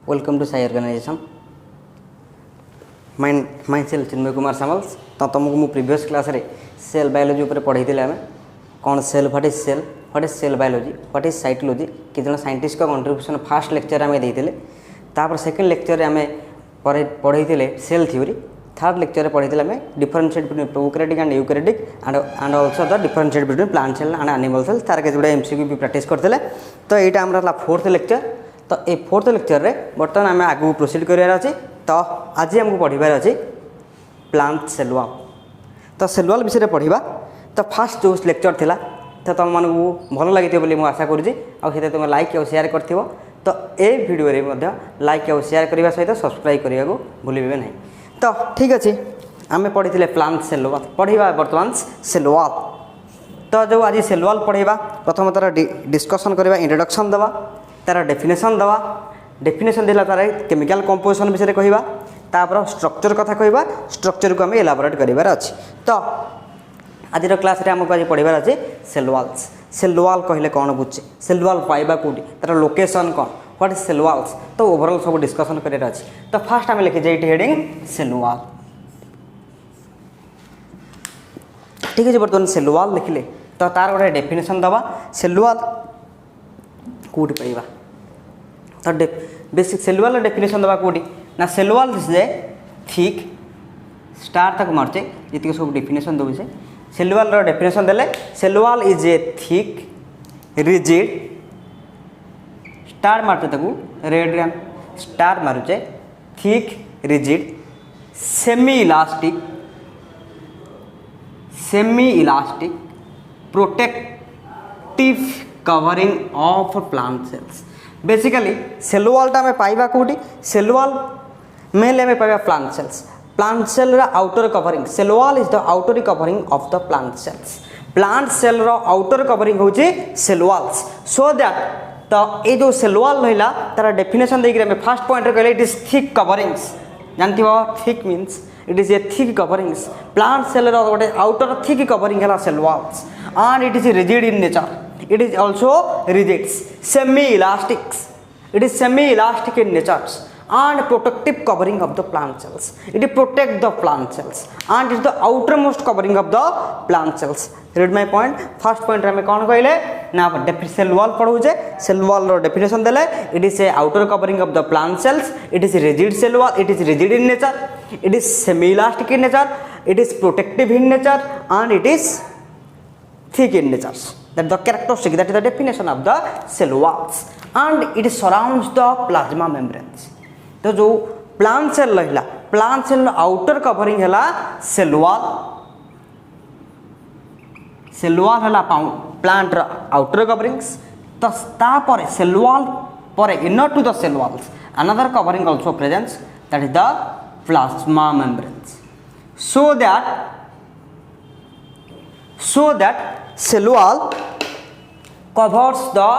Welcome to SAI organization. Myself Chinmaya Kumar Samals. तो तुमको मु प्रीवियस क्लास रे सेल बायोलॉजी ऊपर पढ़ाई थिले हमें कौन cell what is cell biology what is cytology कितना साइंटिस्ट का कंट्रीब्यूशन फर्स्ट लेक्चर हमें देइथिले तापर सेकंड लेक्चर रे हमें पढ़ाई थिले सेल थ्योरी थर्ड लेक्चर रे पढ़ाई थिले हमें differentiate between prokaryotic and eukaryotic and also the differentiate between plant cell and animal cell तार के जोड़ा एमसीक्यू भी प्रैक्टिस करथिले तो एटा हमरा फोर्थ लेक्चर तो ये फोर्थ लेक्चर रे बर्तमान आम आगू प्रोसीड करार अच्छे तो आज हमको पढ़ार अच्छे प्लांट सेल वॉल तो सेल वॉल विषय पढ़ा तो फास्ट जो लेक्चर थिला तो तुम मानू भल लगी मुझे आशा करुँच तुम लाइक और शेयर कर तो ये वीडियो रे लाइक और शेयर करने सहित सब्सक्राइब करने को भूलिबे नहीं तो ठीक अच्छे आम पढ़ी प्लांट सेल वॉल पढ़ा बर्तमान सेल वॉल तो जो आज सेल वॉल पढ़ा प्रथम तार डिस्कसन करवा इंट्रोडक्शन दवा तार डेफिनेशन दवा डेफिनेशन देला तार केमिकल कंपोजिशन विषय कहवा तापर स्ट्रक्चर कथा कहवा स्ट्रक्चर को आम एलाबोरेट करार अच्छे तो आज क्लास रे आमको आज पढ़ार अच्छे सेल वॉल्स सेल वॉल कहले कौन बुझे सेल वॉल पाइबा कौटी तार लोकेशन कौन व्हाट इज सेल वॉल्स तो ओवरऑल सब डिस्कसन करार अच्छे तो फास्ट आम लिखी ये हेडिंग सेल वॉल ठीक है बर्तमान सेल वॉल लिखिले तो तार गोटे डेफिनेशन दवा सेल वॉल कौटी पाइबा तो बेसिक सेल वॉल डेफिनेशन दवा कौटी ना cell wall is a thick star तक मार्चे जी सब डेफिनेशन दौर से सेल वॉल डेफिनेशन देले cell wall is a thick rigid star मारते तक रेड रे स्टार मारुचे thick rigid semi elastic protective covering of plant cells basically cell वॉलटा आम पाइबा कौटी सेल वॉल मेनली आम पाइबा plant cell outer covering cell wall is the outer covering of the plant cell outer covering होची cell walls so that तो ये जो सेल वॉल रहा तार डेफिनेशन देकर फास्ट पॉइंट कहले इट इज थिक कवरिंग्स जानती thick means it is a thick coverings plant cell गोटे आउटर थिक कवरिंग है cell walls and it is rigid in nature it is also rigid semi elastic in nature and protective covering of the plant cells it protect the plant cells and it is the outermost covering of the plant cells read my point first point ame kon कहले ना cell wall पढौजे cell wall रो definition देले it is a outer covering of the plant cells it is rigid cell wall it is rigid in nature it is semi elastic in nature it is protective in nature and it is thick in nature that the characteristic that is the definition of the cell walls and it surrounds the plasma membranes तो जो plant cell रहा plant cell outer covering है cell wall है plant outer coverings तो तापर cell wall पर inner to the cell walls another covering also presents that is the plasma membranes so that cell wall covers the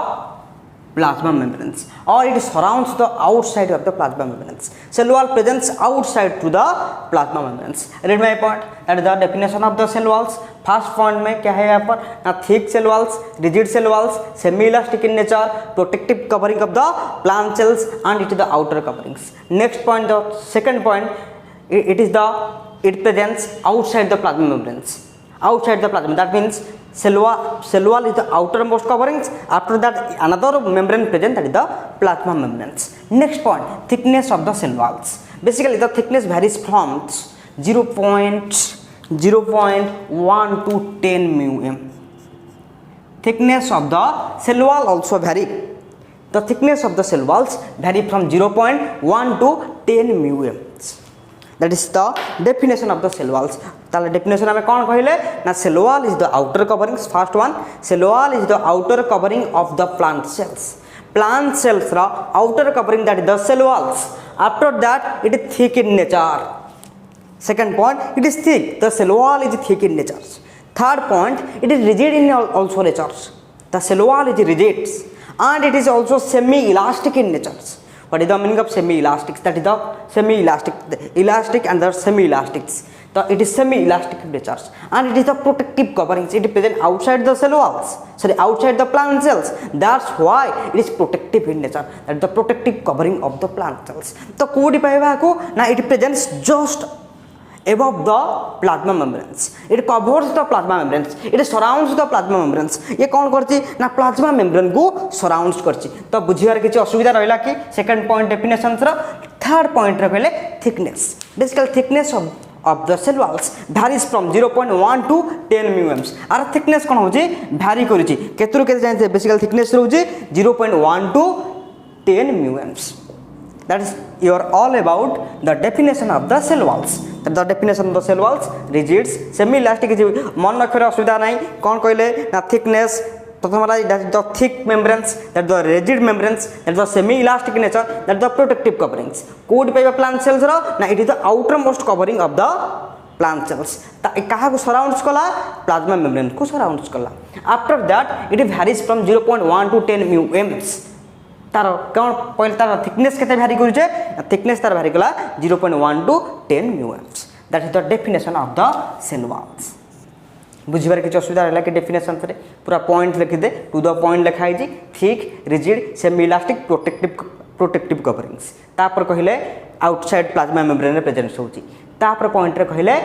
plasma membranes or it surrounds the outside of the plasma membranes cell wall presents outside to the plasma membranes read my point that is the definition of the cell walls first point में क्या है यहाँ पर ना thick cell walls rigid cell walls semi elastic in nature protective covering of the plant cells and it is the outer coverings next point the second point it presents outside the plasma membranes outside the plasma that means cell wall is the outermost coverings after that another membrane present that is the plasma membranes next point thickness of the cell walls basically the thickness varies from 0.1 to 10 mm thickness of the cell wall also vary the thickness of the cell walls vary from 0.1 to 10 mm that is the definition of the cell walls ताले definition हमें कौन कहले ना cell wall is the outer coverings first one cell wall is the outer covering of the plant cells ra outer covering that is the cell walls after that it is thick in nature second point it is thick the cell wall is thick in nature third point it is rigid in also nature the cell wall is rigid and it is also semi elastic in nature what is the meaning of semi elastic that is the semi elastic elastic and the semi elastics So it is semi-elastic in nature and it is the protective coverings. It is present outside the cell walls, outside the plant cells. That's why it is protective in nature. That is the protective covering of the plant cells. So कोडी पाइबा को ना it presents just above the plasma membranes. It covers the plasma membranes. It surrounds the plasma membranes. ये कौन करती ना plasma membrane को surrounds करती. तो बुझियार किसी असुविधा रहला कि second point definition रा third point रा कहले thickness. Basically thickness of the cell walls varies from 0.1 to 10 μm. Are thickness कौन होची vary करूची केतरु केते जानते basically thickness रहउची 0.1 to 10 μm. That is you are all about the definition of the cell walls. That the definition of the cell walls rigids semi elastic मन रखरे असुविधा नाही कोन कहले ना thickness प्रथम that is the thick membranes, that is the rigid membranes, that is the semi elastic nature, that is the protective coverings. कोड पाइबा plant cells रो ना it is the outermost covering of the plant cells. ता कहा को surrounds कला plasma membrane को surrounds कला. After that it varies from 0.1 to 10 μm. तार कौन पहले तार thickness केते vary करू जे thickness तार vary कला 0.1 to 10 μm. That is the definition of the cell walls. बुझिबार किसी असुविधा रहला कि डेफिनेशन रे पूरा पॉइंट लिखि दे टू द पॉइंट लिखाई जी thick rigid semi elastic protective coverings तापर कहले आउटसाइड प्लाज्मा मेम्ब्रेन रे प्रेजेंस होची तापर पॉइंट रे कहले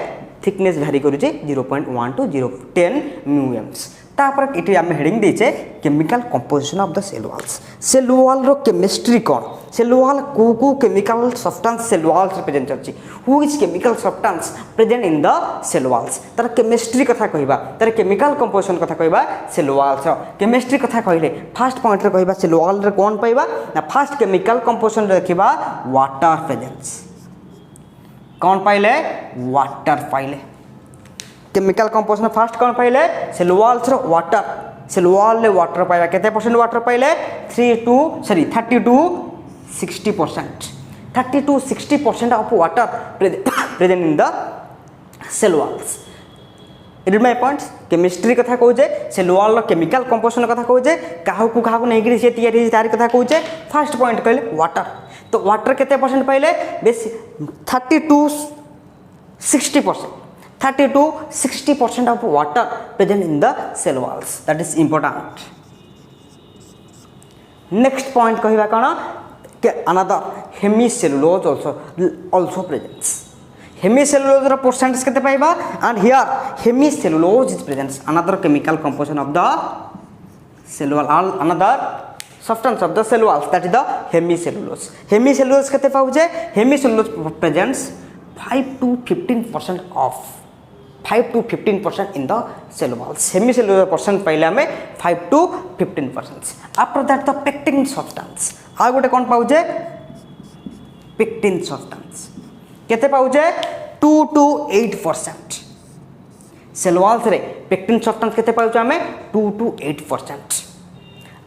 थिकनेस वैरी करूची 0.1 टू 0.10 μm तापर इटी हम हेडिंग देछे chemical composition of the cell walls cell wall रो केमिस्ट्री कोन सेल वॉल को chemical substance cell walls present करची who is chemical substance present in the cell walls तर केमिस्ट्री कथा कहबा तर केमिकल कंपोजिशन कथा कहबा सेल वॉल्स केमिस्ट्री कथा कहले फर्स्ट पॉइंट रे कहबा सेल वॉल रे कोन पाइबा ना फर्स्ट केमिकल कंपोजिशन रे देखिबा वाटर प्रेजेंस कोन पाइले वाटर पाइले केमिकल कंपोजिशन फर्स्ट कोन पाइले सेल वॉल्स रो वाटर सेल वॉल ले वाटर पाइबा केते परसेंट वाटर पाइले 30 to 60%. 30 to 60% of water present in the cell walls. Read my points. Chemistry कथा कहूचे सेल वॉल रो केमिकल कंपोजिशन कथा कहूचे काहू नहीं कि से तैयारी तार कथा कहूचे फर्स्ट पॉइंट कहले वाटर तो वाटर केते परसेंट पाइले बेसी 30 to 60%. 30 to 60% of water present in the cell walls. That is important. Next point कहिबा cone another hemicellulose also presents. Hemicellulose row percentage केते पाइबा and here hemicellulose is presents another chemical composition of the cell wall another substance of the cell walls that is the hemicellulose. Hemicellulose केते पाउजे hemicellulose presents 5 to 15% of 5 to 15% in the cell walls. Hemicellulose percent पाइले हमें 5 to 15%. After that the pectin substance. आ गोटे कौन पाउजे pectin substance. केते पाउजे 2 to 8%. Cell walls रे pectin substance केते पाउजे हमें 2 to 8%.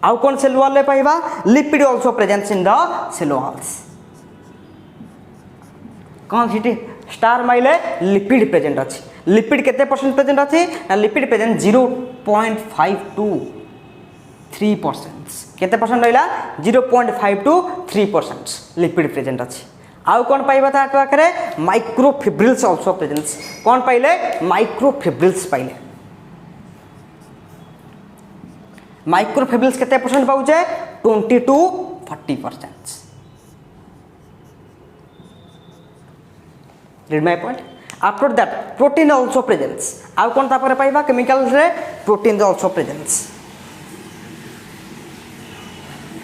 आउ कौन cell wall ले पाइबा lipid also present in the cell walls. कौन सिटी स्टार माइले लिपिड प्रेजेंट अछि लिपिड केते परसेंट प्रेजेंट अछि ना लिपिड प्रेजेंट 0.5 to 3% केते परसेंट रहला 0.5 to 3% लिपिड प्रेजेंट अछि आउ कोन पाइबा ता आकरे माइक्रोफिब्रिल्स आल्सो प्रेजेंट्स कोन पाइले माइक्रोफिब्रिल्स पाइले माइक्रोफिब्रिल्स केते percent पाउजे 20 to 40%. Read my point. After that protein also presents. आउ कोन तापर पाइबा केमिकल रे प्रोटीन also presents.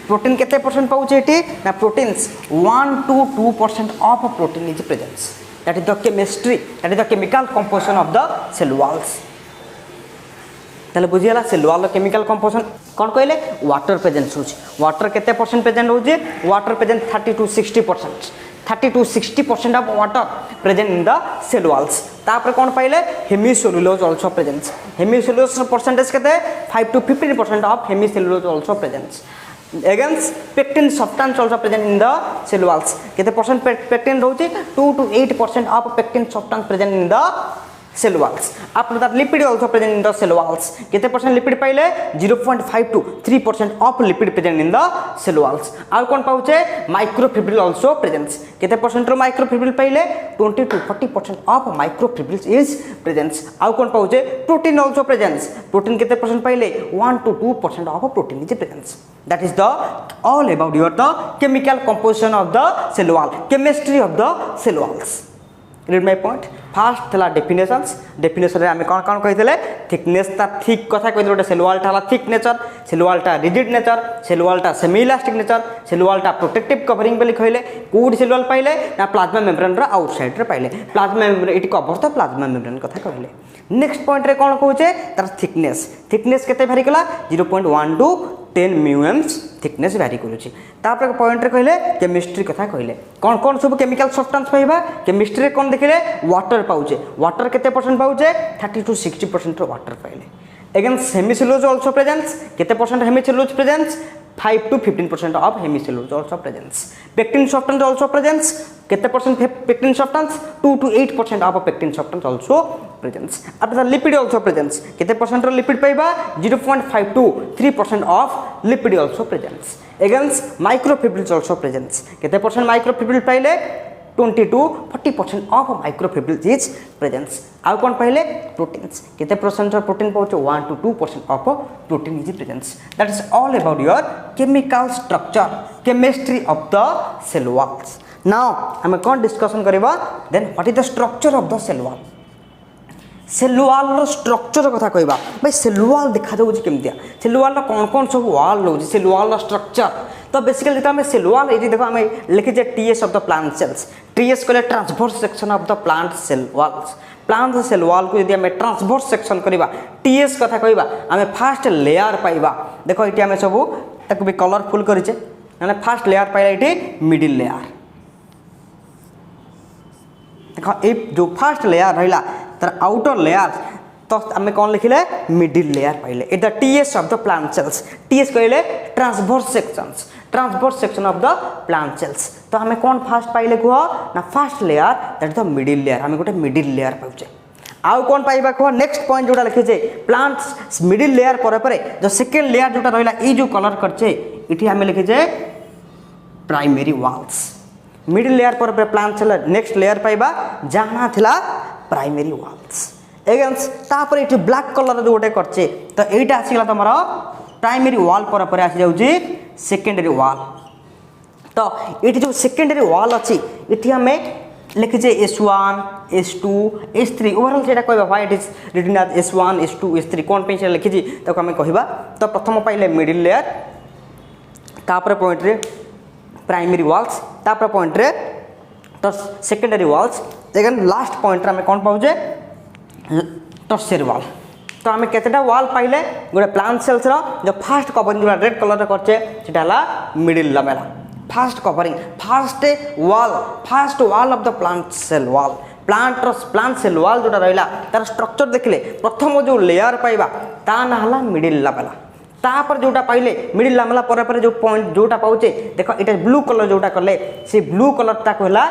प्रोटीन केते परसेंट पाउचे एटी ना proteins 1 to 2% of protein is present. That is the chemistry, that is the chemical composition of the cell walls. ताले बुझियाला cell wall chemical composition कोन कहले water presence होची water केते percent present होची water present 30 to 60%. 30 to 60% of water present in the cell walls. तापर कौन पाइले hemicellulose also presents. Hemicellulose percentage केते 5 to 15% of hemicellulose also presents. Against pectin substance also present in the cell walls. केते percent pectin रहउची 2 to 8% of pectin substance present in the cell walls. After that, lipid also present in the cell walls. कितने % lipid पाइले 0.5 to 3% of lipid present in the cell walls. आउ कौन पाउचे microfibril also presents. कितने % रो microfibril पाइले 20 to 40% of microfibril is presents. आउ कौन पाउचे protein also presents. protein कितने % पाइले 1 to 2% of protein is presents. That is the all about your the chemical composition of the cell wall, chemistry of the cell walls. Read my point. First थला definitions. Definition रे हमें कौन कौन कही थले thickness ता thick कथा कही थले cell wall ता thick nature, cell wall ता rigid nature, cell wall ता semi elastic nature, cell wall ता protective covering बोली कहले कोड cell wall पाइले ना plasma membrane रा outside रे पाइले plasma membrane इट कवर तो plasma membrane कथा कहले. Next point रे कौन कहूचे तार thickness. Thickness केते भारी कला 0.1 to 10 म्यूएम्स थिकनेस वैरी करूची. तापर पॉइंट रे कहले केमिस्ट्री कथा कहले कौन कौन सब केमिकल सब्सटेंस पाइबा केमिस्ट्री रे कौन देखिले वाटर पाउचे वाटर केते % पाउचे 30 to 60% वाटर पाइले. अगेन हेमिसेलुलोज आल्सो प्रेजेंस केते % hemicellulose presence 5 to 15% of hemicellulose also presence. Pectin substance also presence. केते % pectin substance 2 to 8% of pectin substance also presence. After the lipid also presence. केते % रो lipid पाइबा 0.5 to 3% of lipid also presence. Against microfibrils also presence. केते % microfibril पाइले 20 to 40% of microfibrils is presence. आउ कौन पहले proteins केते % protein पाउचे 1 to 2% of protein is presence. That is all about your chemical structure, chemistry of the cell walls. Now हम कौन discussion करिबा then what is the structure of the cell wall. Cell wall रो structure कथा कहबा भाई cell wall देखा जाउची केमतिया cell wall रो कोन कोन सब वाल रहउची सेल वाल रो स्ट्रक्चर तो बेसिकली जेता हमें सेल वाल एटी देखो हमें लिखि जे TS of the plant cells TS कहले transverse section of the plant cell walls plant cell wall को यदि हमें ट्रांसवर्स सेक्शन करबा टीएस कथा कहबा हमें फर्स्ट लेयर पाइबा देखो एटी हमें सब ताको भी कलरफुल करिचे माने फर्स्ट लेयर पाइला एटी मिडिल लेयर देखो ए जो फर्स्ट लेयर रहिला तर आउटर लेयर तो हमें कौन लिखिले मिडिल लेयर पाइले it the TS of the plant cells TS कहले transverse section of the plant cells तो हमें कौन फर्स्ट पाइले को ना first layer that the middle layer हमें गोटे मिडिल लेयर पाउचे आउ कौन पाइबा को नेक्स्ट पॉइंट जोटा लिखे जे प्लांट्स मिडिल लेयर पर जो सेकंड लेयर जोटा रहला ई जो कलर करचे इठी हमें लिखे जे प्राइमरी वॉल्स मिडिल लेयर पर प्लांट सेल नेक्स्ट लेयर पाइबा जाना थिला प्राइमरी वॉल्स एगेंस तापर इठी ब्लैक कलर जो गोटे करचे तो एटा आसीला तमरा प्राइमरी वॉल पर आसी जाउची सेकेंडरी वॉल तो इठी जो सेकेंडरी वॉल अछि इठी हमें लिखि जे S1 S2 S3 ओवरऑल सेटा कहबा why it is written as S1 S2 S3 कोन पे लिखि जी तो हमें कहबा तो प्रथम पाइले मिडिल लेयर तापर पॉइंट रे प्राइमरी वॉल्स तापर पॉइंट रे तो secondary walls again last point रे हमें कोन पाउजे टर्शियरी वॉल तो हमें केतेटा वॉल पाइले गोटे प्लांट सेल्स रो जो फर्स्ट कवरिंग जो रेड कलर रे करचे सेटा हला middle level first covering first wall of the plant cell wall plant cell wall जोटा रहिला तार स्ट्रक्चर देखले प्रथम जो लेयर पाइबा ता ना हला मिडिल लेवल तापर जोटा पाइले मिडिल लेवल पर जो पॉइंट जोटा पाउचे देखो इटा ब्लू कलर जोटा करले से ब्लू कलर ता कहला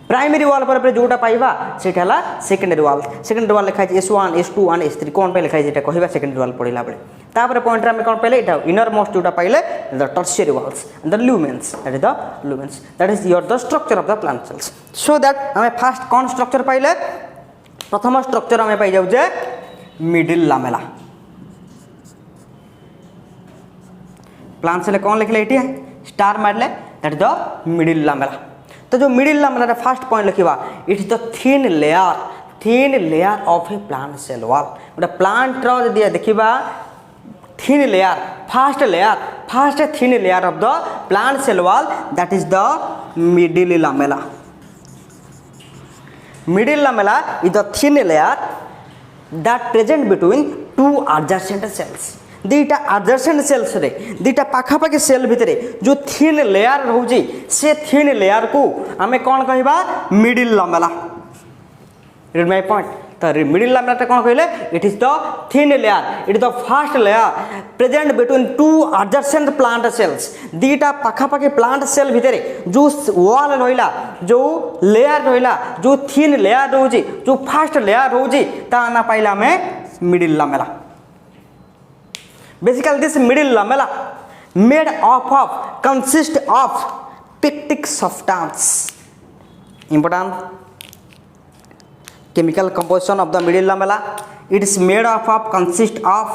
प्राइमरी वॉल पर जोटा पाइबा सेटा हला सेकेंडरी वॉल लिखा है S1 S2 and S3 कोन पे लिखा है जेटा कहबा सेकेंडरी वॉल पढिला बेले तापर पॉइंट रे हम कोन पहिले इटा इनर मोस्ट जोटा पाइले the tertiary walls the lumens that is your the structure of the plant cells so that हमें फर्स्ट कोन स्ट्रक्चर पाइले प्रथम स्ट्रक्चर हमें पाइ जाउ जे मिडिल लामेला प्लांट सेल कोन लिखले इटी स्टार मारले that is the middle lamella तो जो मिडिल लामेला फर्स्ट पॉइंट लिखिबा it is the thin layer of a plant cell wall गोटे प्लांट रो जदि देखिबा thin layer first thin layer of the plant cell wall that is the middle lamella is the thin layer that present between two adjacent cells दीटा adjacent cells रे दीटा पाखा पाखी cell भितरे जो thin layer रहउची से thin layer को हमें कोन कहबा middle lamella read my point तो मिडिल लामेला कौन कहले it is the thin layer it is the first layer present between two adjacent plant cells दीटा पाखापाखि प्लांट सेल भितर जो वॉल रहिला जो लेयर रहिला जो थिन लेयर रोजी जो फर्स्ट लेयर रोजी ता ना पाइला में middle lamella basically this middle lamella made up of consist of pectic substance important chemical composition of the middle lamella it is made up of consist of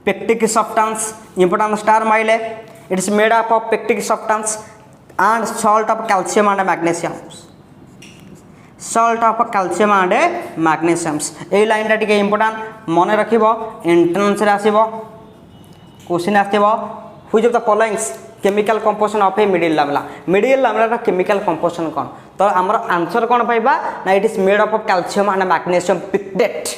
pectic substance important star mile it is made up of pectic substance and salt of calcium and magnesium salt of calcium and magnesium A line टा टिके important मन रखिबो entrance रे आसीबो question आसीबो which of the following chemical composition of a middle lamella middle lamella chemical composition कौन तो आमर answer कौन पाइबा ना it is made up of calcium and magnesium pectate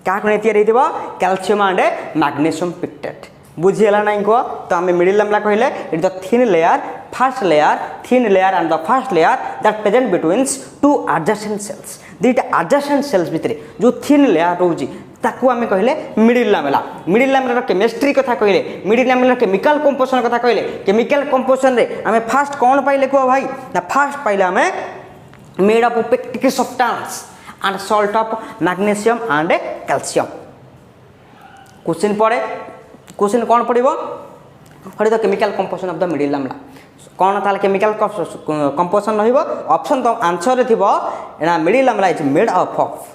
क्या कोने तयारी दिबो कैल्शियम एंड मैग्नीशियम पिक्टेट बुझियला नहीं को तो हमें मिडिल लामेला कहले it the thin layer and the first layer that present between two adjacent cells दीटा एडजेसेंट सेल्स भितरे जो थिन लेयर रोजी ताकू आमे कहले मिडिल लामेला केमिस्ट्री कथा कहले मिडिल लामेला केमिकल कंपोजिशन कथा कहले केमिकल कंपोजिशन रे आमे फर्स्ट कौन पाइले को भाई ना फर्स्ट पाइले आमे made up of pectic substance and salt of magnesium and calcium question पड़े क्वेश्चन कौन पड़िबो what is the chemical composition of the middle lamella कौन ताले केमिकल कंपोजिशन रहिबो ऑप्शन तो आंसर रे थिबो एना middle lamella is made up of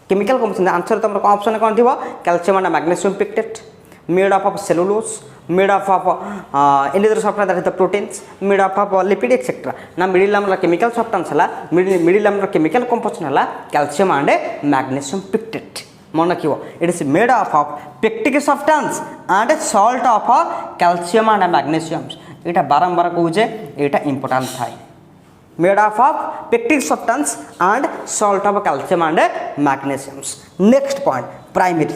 chemical composition answer तुम ऑप्शन कौन थी calcium and magnesium pectate made up of cellulose made up of any software that is the proteins made up of lipid etcetera ना middle lamella chemical substance हला middle lamella chemical composition हला calcium and magnesium pectate मन रखिबो it is made up of pectic substance and salt of calcium and magnesium एटा बारंबार कहूजे एटा important थाई made up of pectic substance and salt of calcium and magnesium. Next point, primary.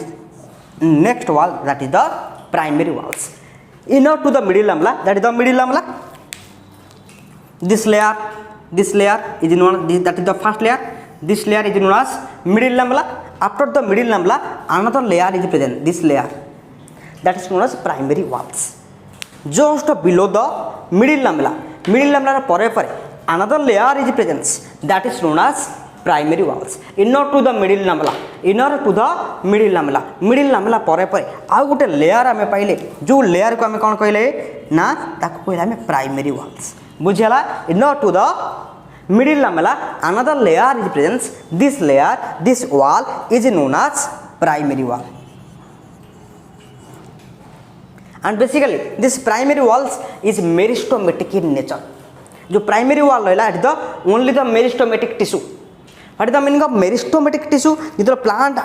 Next wall, that is the primary walls. Inner to the middle lamella, that is the middle lamella. This layer is known, that is the first layer. This layer is known as middle lamella. After the middle lamella, another layer is present. This layer, that is known as primary walls. Just below the middle lamella pore another layer is present that is known as primary walls. Inner to the middle lamella pore आ गोटे layer आमे पाइले जो layer को आमे कौन कहले ना ताको कहले आमे प्राइमरी वॉल्स बुझियला inner to the middle lamella another layer is present this wall is known as primary wall and basically this primary walls is meristematic in nature जो प्राइमरी वॉल रहा है only the meristematic tissue what is the meaning of meristematic tissue जो plant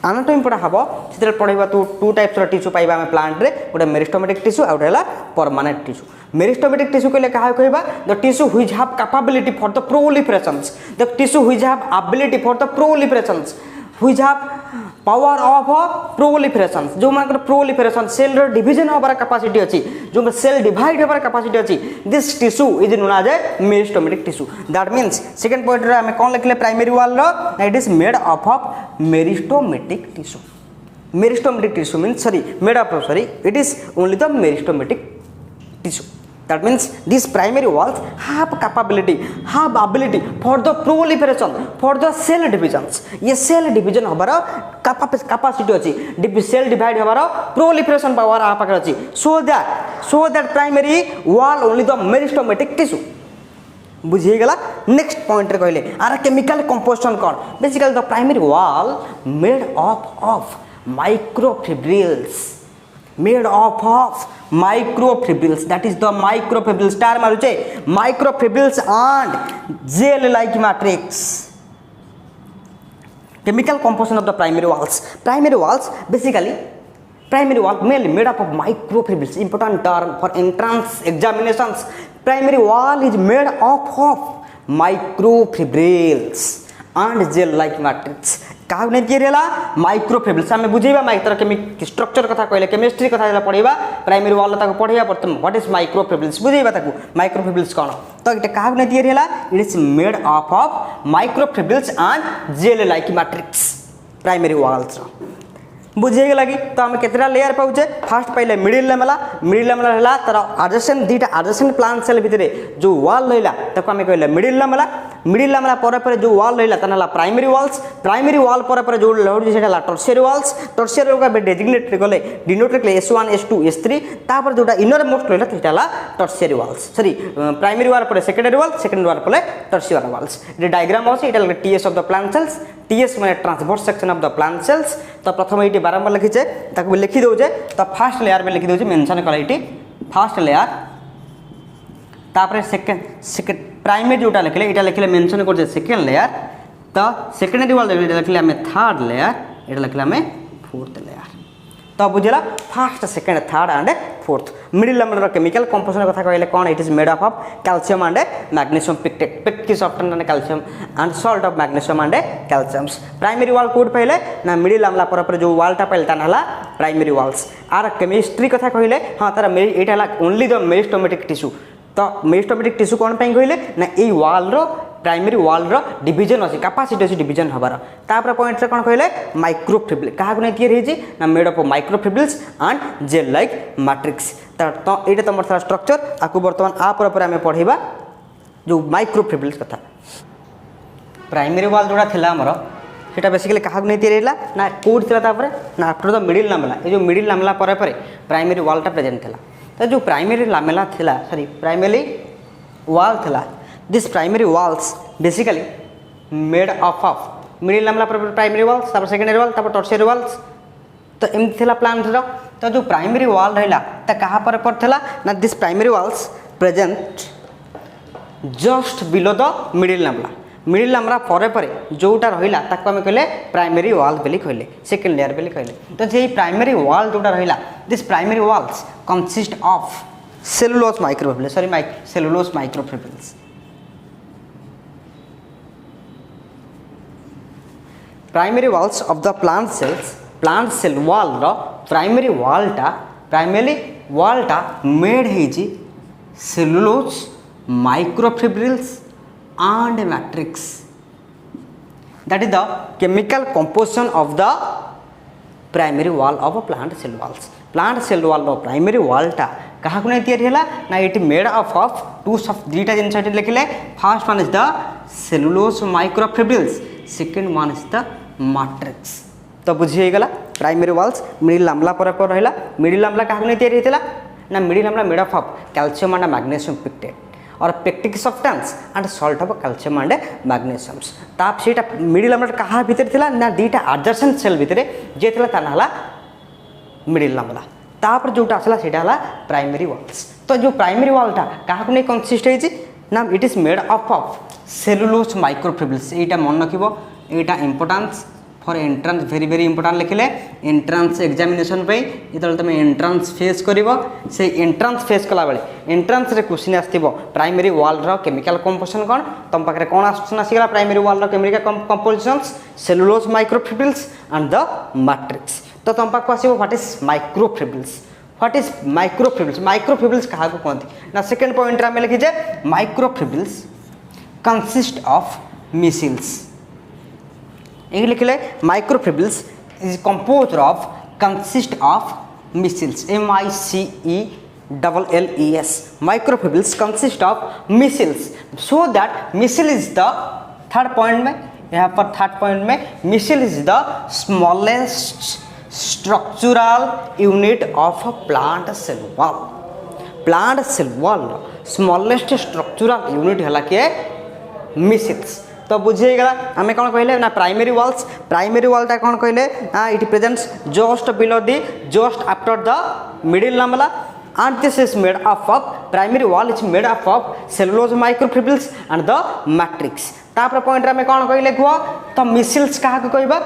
आनाटोमी पढ़ा हम से पढ़ा तो two types tissue पाइबा आम प्लांट रे गोटे मेरिस्टोमेटिक टिश्यू आउ गोटे परमानेंट टिश्यू मेरिस्टोमेटिक टिश्यू कहले क्या कहबा the tissue which have capability for the proliferations the tissue which have ability for the proliferations which have power of proliferation जो मान प्रोलिफरेशन सेल डिवीजन होबार कैपेसिटी अच्छी जो सेल डिवाइड होबार capacity अच्छी this tissue is known as a meristematic tissue that means second point रे हमें कौन लिखले प्राइमरी वॉल रो it is made up of meristematic tissue means sorry made up sorry it is only the meristematic tissue that means these primary walls have capability have ability for the proliferation for the cell divisions ये cell division हबार capacity अच्छी cell divide हबार proliferation power आ पाकर अच्छी so that primary wall only the meristematic tissue बुझी गला next point रे कहले आर केमिकल कंपोजिशन कौन basically the primary wall made up of microfibrils made up of microfibrils that is the microfibrils star maruche microfibrils and gel like matrix chemical composition of the primary walls basically primary wall mainly made up of microfibrils important term for entrance examinations primary wall is made up of microfibrils and gel like matrix क्या केला microfibrils आम बुझेबा तर structure कथा कहले chemistry कथा पढ़ेबा primary wall तक पढ़ेबा प्रथम what is microfibrils बुझेबा ताकू माइक्रोफिब्रिल्स कौन तो ये क्या तैयारी है it is made up of microfibrils and gel like matrix primary walls बुझीगला कि तो आम केतटा लेयर पाचे फास्ट पाइले मिडिल लेमला है तार आडजेसेंट दुटा आडजेसेंट प्लांट सेल भितर जो वाल रहा ताको आम कहले मिडिल लेमला पर जो वाल रहा ताला प्राइमरी वाल पर जो रहा टर्शियरी वाल्स टर्शियरी डेजिग्नेट कले डिनोट कले S1 S2 S3 तापर जोटा इनर मोस्ट रहा टर्शियरी वाल्स सॉरी प्राइमरी वाल पर सेकेंडरी वाल पर टर्शियरी वाल्स ये डायग्राम अच्छे ये TS of the plant sales TS माने transverse section of the plant cells तो प्रथम ये बारंबार लिखीचे ताको लिखि दौचे तो फास्ट लेयर में लिखि दौचे मेंशन कला ये फास्ट लेयर तापर सेकेंड प्राइमरी जोटा लिखले ये लिखले मेंशन कर सेकेंड लेयर तो सेकेंडरी वाल लिखले आम थर्ड लेयर ये लिखले आम फोर्थ लेयर तो बुझला first second third and fourth middle level chemical composition कथा कहले कौन it is made up of calcium and magnesium pectate pectic software and calcium and salt of magnesium and calciums primary wall कोड पहले ना middle level पर जो वालटा पहले तान हला प्राइमरी वाल्स आर केमिस्ट्री कथा कहले हां तार एटा हला ओनली द मेरिस्टोमेटिक टिश्यू तो मेरिस्टोमेटिक टिश्यू कौन पे कहले ना ए वाल रो प्राइमरी वाल रो डिवीजन अच्छी कैपेसिटी अच्छी डिवीजन हबार तापर पॉइंट रे कौन कहले माइक्रोफिब्रिल क्या तैयारी ना made up microfibrils and gel like matrix तो ये तुम स्ट्रक्चर आपको बर्तमान आप आम पढ़ा जो माइक्रोफिब्रिल्स कथा प्राइमरी वाल जोड़ा थिला हमर सेटा बेसिकली क्या तैयारी ना कोड थिला तापर ना आफ्टर द मिडिल लामेला ये जो मिडिल लामेला पर प्राइमरी वालटा प्रेजेंट थिला तो जो प्राइमरी लामेला थिला सॉरी प्राइमरी वाल थिला this primary walls basically made up of middle lamella पर प्राइमरी वाल्स तापर सेकेंडरी वाल तापर टर्शियरी वाल्स तो एमती थिला प्लांट रो तो जो प्राइमरी वाल रहिला त कहा पर थिला ना this primary walls present just below the middle lamella पर जोटा रहिला ताको हम कहले प्राइमरी वाल बेली कहले सेकेंड लेयर बेली कहले तो जे प्राइमरी वाल जोटा रहिला this primary walls consist of cellulose microfibrils sorry cellulose microfibrils primary walls of the plant cell wall रो प्राइमरी वालटा मेड हेजी cellulose microfibrils and matrix that is the chemical composition of the primary wall of a plant cell wall रो primary wall टा कहा को नहीं तैयारी हला ना it made up of two of दुटा जिनस लिखले first one is the cellulose microfibrils second one is the matrix तो बुझी गला प्राइमरी वाल्स मिडिल लामला पर रहिला मिडिल लामला कहा को नहीं तैयारी हेतिला ना middle lamella made up of calcium and magnesium pectate और pectic substance and salt of calcium and magnesiums ताप सेटा मिडिल लामेला कहा भीतर थिला ना दुटा एडजेसेंट सेल भीतर जे थिला ता हला मिडिल लामेला तापर जोटा आसला सेटा हला प्राइमरी वाल्स तो जो प्राइमरी वालटा कहा को नहीं कंसिस्ट हेछि ना it is made up of cellulose microfibrils एटा मन रखिबो एटा importance for entrance very very important लिखले एंट्रांस एग्जामिनेशन पे इतल तुम एंट्रांस फेस करिवो से एंट्रांस फेस कला बेले एंट्रांस रे क्वेश्चन आस्थिबो प्राइमरी वाल रो केमिकल कंपोजिशन कोन तुम पाखरे कोन आसुछन आसीगला प्राइमरी वाल रो chemical compositions cellulose microfibrils and the matrix तो तुम पाखो आसीबो व्हाट इज माइक्रोफिब्रिल्स कहा को कहते ना सेकंड पॉइंट रे हम लिखि जे माइक्रोफिब्रिल्स कंसिस्ट ऑफ मिसिल्स ये लिखले microfibrils is composed of consist of micelles MICELLES microfibrils consist of micelles so that micelle is the third point में यहाँ पर थर्ड पॉइंट में micelle is the smallest structural unit of plant cell wall smallest structural unit है के measles तो बुझीगला आम कौन कहले ना प्राइमरी वालटा कौन कहले it presents just below the just after the middle lamella and this is made up of primary wall is made up of cellulose microfibrils and the matrix तापर पॉइंट रे कौन कहले गो तो मिसिल्स कहा को कहबा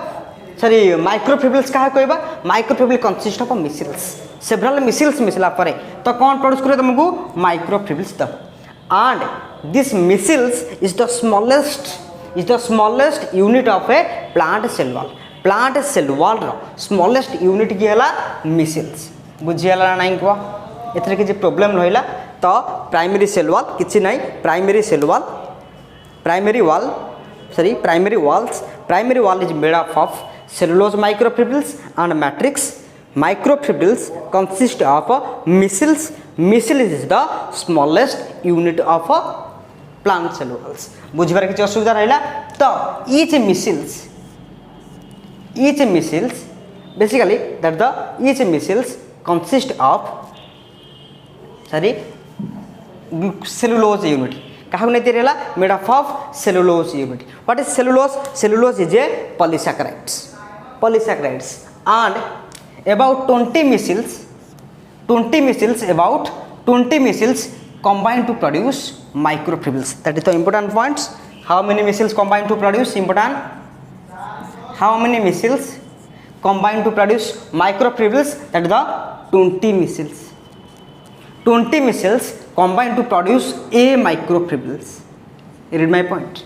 सॉरी माइक्रोफिब्रिल्स कहा कहबा microfibril consist of micelles several micelles मिसला परे तो कौन प्रोड्यूस करे तुमको microfibrils the and this missils is the smallest unit of a plant cell wall रो smallest unit की हला missils बुझियाला नहीं को एथरे कि प्रॉब्लम रहिला तो प्राइमरी सेल वॉल किछि नहीं प्राइमरी वाल primary walls. Primary wall is made up of cellulose microfibrils and matrix. Microfibrils consist of micelles. Micelles is the smallest unit of plant cell walls. बुझिबार किसी असुविधा रहिला तो each micelles basically that the each micelles consist of cellulose unit. Kahaku nahi tirela made up of cellulose unit. What is cellulose? Cellulose is a polysaccharides and about 20 micelles combine to produce microfibrils. That is the important points. How many micelles combine to produce important? How many micelles combine to produce microfibrils? That is the 20 micelles. 20 micelles combine to produce a microfibrils. Read my point.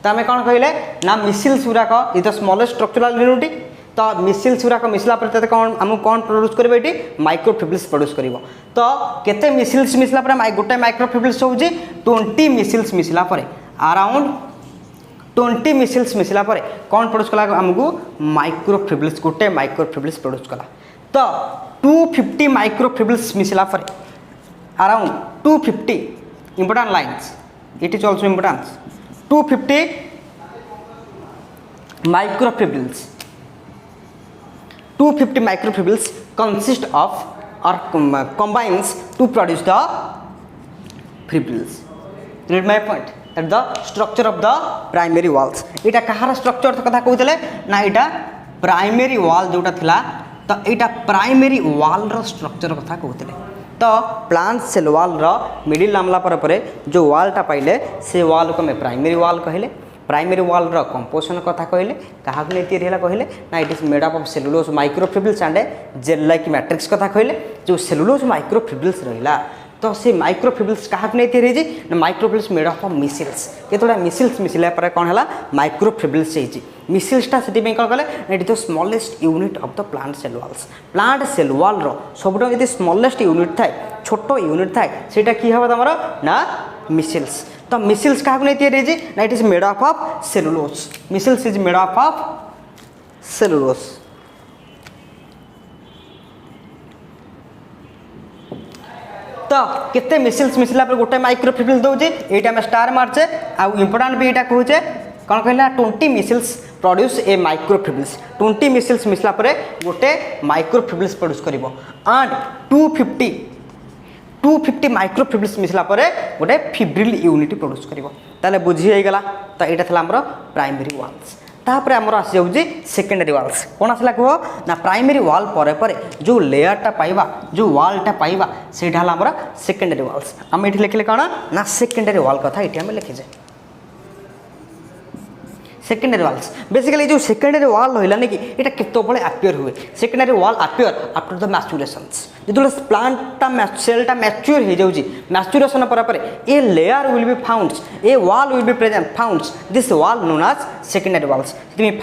तो आम कौन कहले ना micelles गुराक is the smallest structural unit. तो micelles गुराक मिसला पर कौन आम कौन प्रोड्यूस करेबे एटी माइक्रोफिब्रिल्स प्रोड्यूस करिवो. तो केते मिसिल्स मिसला पर गोटे माइक्रोफिब्रिल्स होउची 20 मिसिल्स मिसला पर अराउंड 20 मिसिल्स मिसला पर कौन प्रोड्यूस कला हमकु माइक्रोफिब्रिल्स गोटे माइक्रोफिब्रिल्स प्रोड्यूस कला. तो 250 माइक्रोफिब्रिल्स मिसला पर around 250 important lines. It is also important. 250 microfibrils. 250 microfibrils consist of or combines to produce the fibrils. Read my point. That the structure of the primary walls. इटा कहार structure कथा कहते ना इटा primary wall जोटा थिला तो इटा primary wall रो structure कथा कहते. तो प्लांट सेल वाल मिडिल नामला पर जो वालटा पाइले से वाल को मैं प्राइमरी वाल कहले. प्राइमरी वाल कंपोजिशन कथा कहले क्या नहीं तैयारी कहले ना it is made up of cellulose microfibrils and gel like matrix कथा कहले. जो सेलुलोज माइक्रोफिब्रिल्स रहिला तो से माइक्रोफिब्रिल्स क्या नहीं तैयारी ना microfibrils made up of micelles. केतोड़ा मिसिल्स मिसिला पर कौन है माइक्रोफिब्रिल्स होइछि. मिसिल्सटा से कौन कले it is the smallest unit of the plant cell walls. Plant cell wall सबुठ यदि स्मॉलेस्ट यूनिट थाए छोट यूनिट थाए सेटा कि हम तुम ना मिसिल्स. तो मिसिल्स क्या नहीं तैयारी ना it is made up of cellulose. Measles is made up of cellulose. तो केते मिसिल्स मिसला पर गोटे माइक्रोफिब्रिल दौचे ये आम स्टार मार्चे आउ इंपोर्टाट भी यहाँ कहचे कौन कहला 20 micelles produce a microfibrils. 20 micelles मिसला पर गोटे माइक्रोफिब्रिल्स प्रोड्यूस करिवो एंड 250 माइक्रोफिब्रिल्स मिसला पर गोटे फिब्रिल यूनिट प्रोड्यूस करिवो. ताले बुझी हो गला. तो यहाँ था आमर प्राइमरी वाल्स. तापर आमर आसी जाऊँगी सेकेंडरी वाल्स. कौन आसला कह ना प्राइमरी वाल पर जो लेयरटा पाइबा जो वालटा पाइबा से आमर सेकेंडरी वाल्स. आम ये लिखले कौन ना सेकेंडरी वाल कथा ये आम लिखीजे. सेकेंडरी वाल्स बेसिकली जो सेकेंडरी वाल रहा कि यहाँ केतबले अपियर हुए. Secondary wall appear after the maturations. जो प्लांटा सेलटा मैच्योर हो जाऊँगी मैच्यूरेशन पर a layer will be founds a wall will be present founds this wall known as secondary walls.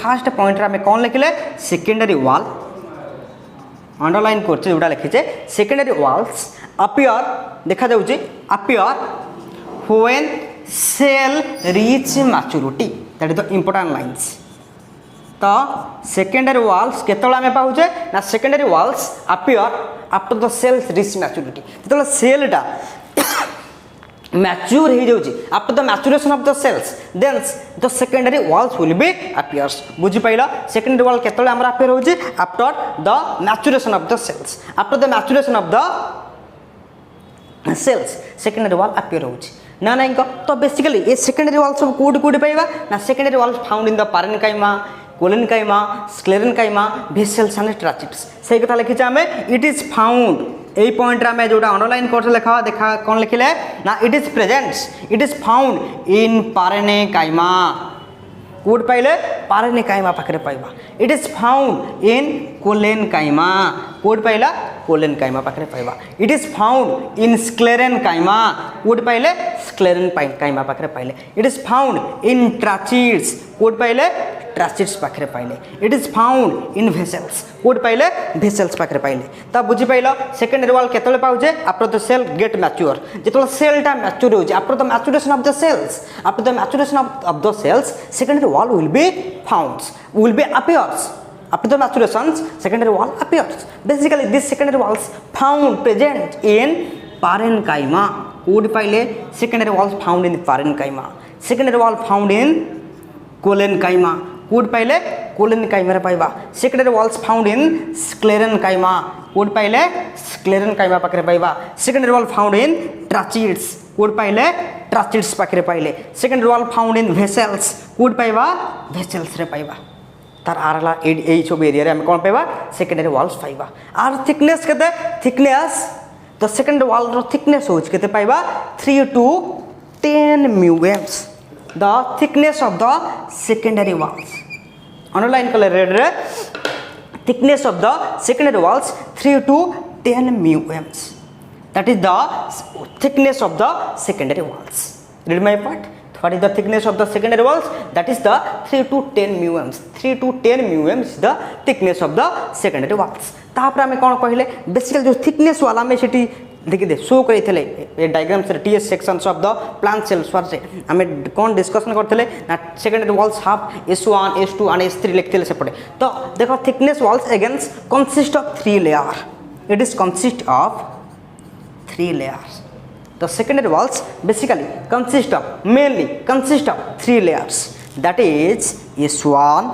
First point आम कौन लिखले सेकेंडरी वाल अंडरलाइन करछे जोटा लिखीचे सेकेंडरी वाल्स अपियर देखा जाउची appear when cell reach maturity. That is the important lines. तो secondary walls केतला आम पाऊे ना secondary walls appear after the cells reach maturity. जो सेलटा मैच्योर हो जाऊँगी after the maturation of the cells then the secondary walls will be appears. बुझी पाइल सेकेंडरी वाल केतला आम अपियर होची after the maturation of the cells. After the maturation of the cells secondary wall appear होची ना नहीं तो basically ये सेकेंडरी वाल सब कौटी कौटी पाइबा ना secondary wall found in the parenchyma collenchyma sclerenchyma vessels and tracheids. से कथा लिखीचे आम इट इज फाउंड यही पॉइंट आम जोटा अंडरलाइन कर लिखा देखा कौन लिखिले ना it is found in parenchyma. कौट पाइले पारेन्काइमा पाखे पाइबा. It is found in collenchyma. कौट पाइला कोलेनकाइमा पाखे पाइबा. It is found in sclerenchyma. कौट पाइले स्क्लेरेनकाइमा पाखे पाइले. It is found in tracheids. कौट पाइले ट्राचिड्स पाखे पाइले it is found in vessels कोड पाइले भेसल्स पाखे पाइले तो बुझी पाइल सेकेंडरी वाल केतले पाउजे after the cell get mature जेतले सेलटा मैच्योर होजे after the maturation of the cells after the maturation of the cells secondary wall will be found will be appears after the maturation secondary wall appears basically this secondary walls found present in parenchyma code पाइले secondary walls found in parenchyma secondary wall found in collenchyma कोड पाइले collenchyma रे पाइबा secondary walls found in sclerenchyma कोड पाइले sclerenchyma पाखरे पाइबा secondary wall found in trachids कोड पाइले trachids पाखरे पाइले secondary wall found in vessels कोड पाइबा vessels रे पाइबा तार आरला ए सब एरिया रे हम कोन पाइबा सेकेंडरी वॉल्स पाइबा आर थिकनेस केते थिकनेस द सेकेंड वॉल रो थिकनेस होच केते पाइबा 3 to 10 mu ems the thickness of the secondary walls underline colour red रे thickness of the secondary walls 3 to 10 mu ems that is the thickness of the secondary walls read my part what is the thickness of the secondary walls that is the 3 to 10 म्यूएम्स 3 to 10 म्यूएम्स the thickness of the secondary walls तापर हमें कौन कहले basically जो thickness वाला में सेठी देखि दे शो करैथले ए डायग्राम से TS sections of the plant cells for से हमें कौन डिस्कशन करथले ना secondary walls have S1 S2 and S3 लिखथले सेपटे तो देखो thickness walls against consist of 3 layer it is consist of 3 layers The secondary walls basically mainly consist of 3 layers that is S1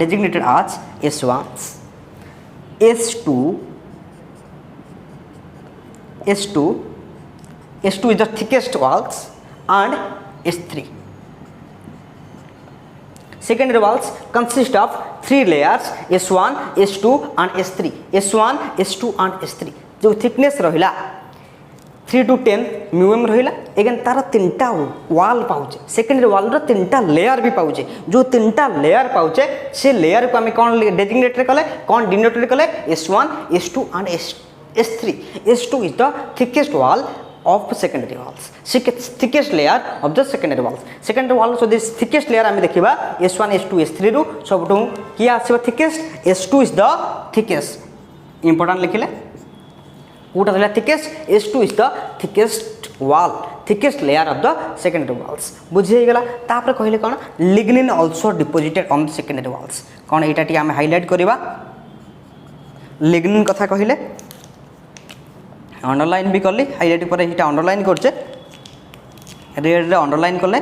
designated as S1 S2 is the thickest walls and S3 secondary walls consist of 3 layers S1 S2 and S3 S1 S2 and S3 जो thickness रहिला 3 to 10 म्यूएम रहिला eigen तार तीनटा वाल पाउचे secondary वाल रो तीनटा layer भी पाउचे जो तीनटा लेयर पाउचे से लेयर को हम कौन डेजिग्नेट कले कौन डिनोटेड कले S1 S2 and S3 S2 is the thickest वाल of secondary walls thickest layer of the secondary walls secondary wall so this thickest layer हम देखिबा S1 S2 S3 रो सबटू की आसीबा thickest S2 is the thickest important लिखिले Kota दला thickest S2 is the thickest wall thickest layer of the secondary walls बुझे गेला तापर कहिले कोन lignin also deposited on the secondary walls cone Etah T हम highlight करबा lignin कथा कहिले अंडरलाइन भी करली हाइलाइट पर एटा अंडरलाइन करछे रेड रे अंडरलाइन करले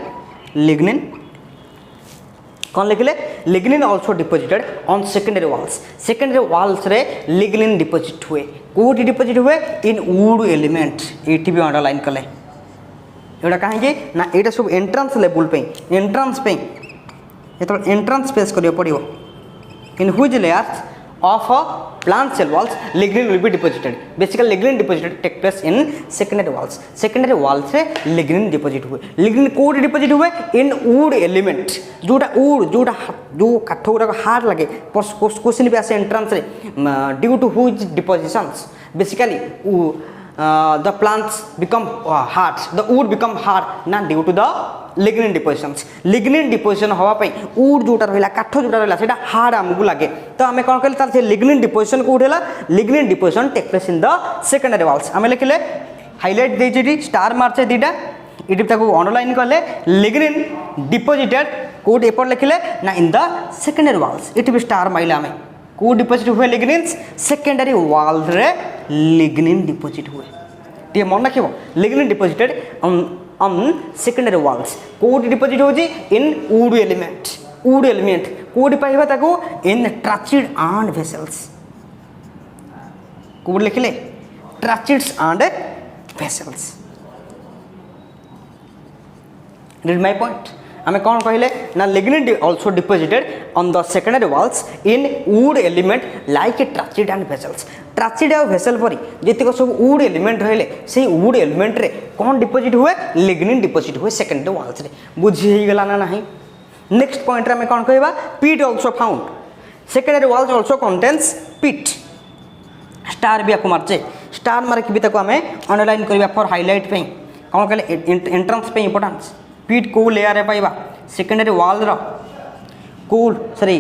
लिग्निन कोन लिखले lignin also deposited on secondary walls रे लिग्निन डिपॉजिट हुए कोठी डिपॉजिट हुए इन वुड एलिमेंट एटी भी अंडरलाइन करले एटा काहे कि ना एटा सब एंट्रेंस लेवल पे एतो एंट्रेंस फेस करियो पड़ियो in which layers of a plant cell walls lignin will be deposited basically lignin deposited take place in secondary walls से lignin deposit हुए lignin कोड deposit हुए in wood element जोटा जो काठ गुड़ा हार्ड लगे क्वेश्चन भी आसे एंट्रेंस रे due to which depositions basically the plants become hard the wood become hard na due to the lignin deposition हवा पे wood जोटा रहला काठ जोटा रहला सेटा हार्ड हमकु लागे तो हमें कोन कहले तार से lignin deposition को उठेला lignin deposition take place in the secondary walls हमें लिखले हाइलाइट दे जेडी स्टार मारचे दीटा इटी ताको अंडरलाइन करले lignin deposited कोड एपर लिखले ना इन द secondary walls इटी भी स्टार माइला हमें को डिपॉजिट हुए लिग्निन्स सेकेंडरी वॉल रे लिग्निन डिपॉजिट हुए टे मन रखिबो lignin deposited on secondary walls को डिपॉजिट होजी इन वुड एलिमेंट कोड पाइबा ताको इन ट्राचिड एंड वेसल्स कोड लिखले tracheids and vessels read my point हमें कौन कहले ना lignin also deposited on the secondary walls in wood element like a tracheid and vessels tracheid और वेसल परी जेतिक सब वुड एलिमेंट रहले से वुड एलिमेंट रे कौन डिपॉजिट हुए लिग्निन डिपॉजिट हुए सेकेंडरी वॉल्स रे बुझी ही गला ना नहीं नेक्स्ट पॉइंट रे हमें कौन कहबा पीट also found secondary walls also contains पीट स्टार भी आपको मारचे स्टार मार के भी ताको हमें अंडरलाइन करबा फॉर हाइलाइट पे कौन कहले एंट्रेंस पे इंपोर्टेंस पीट को लेयर रे पाइबा सेकेंडरी वॉल रो को सॉरी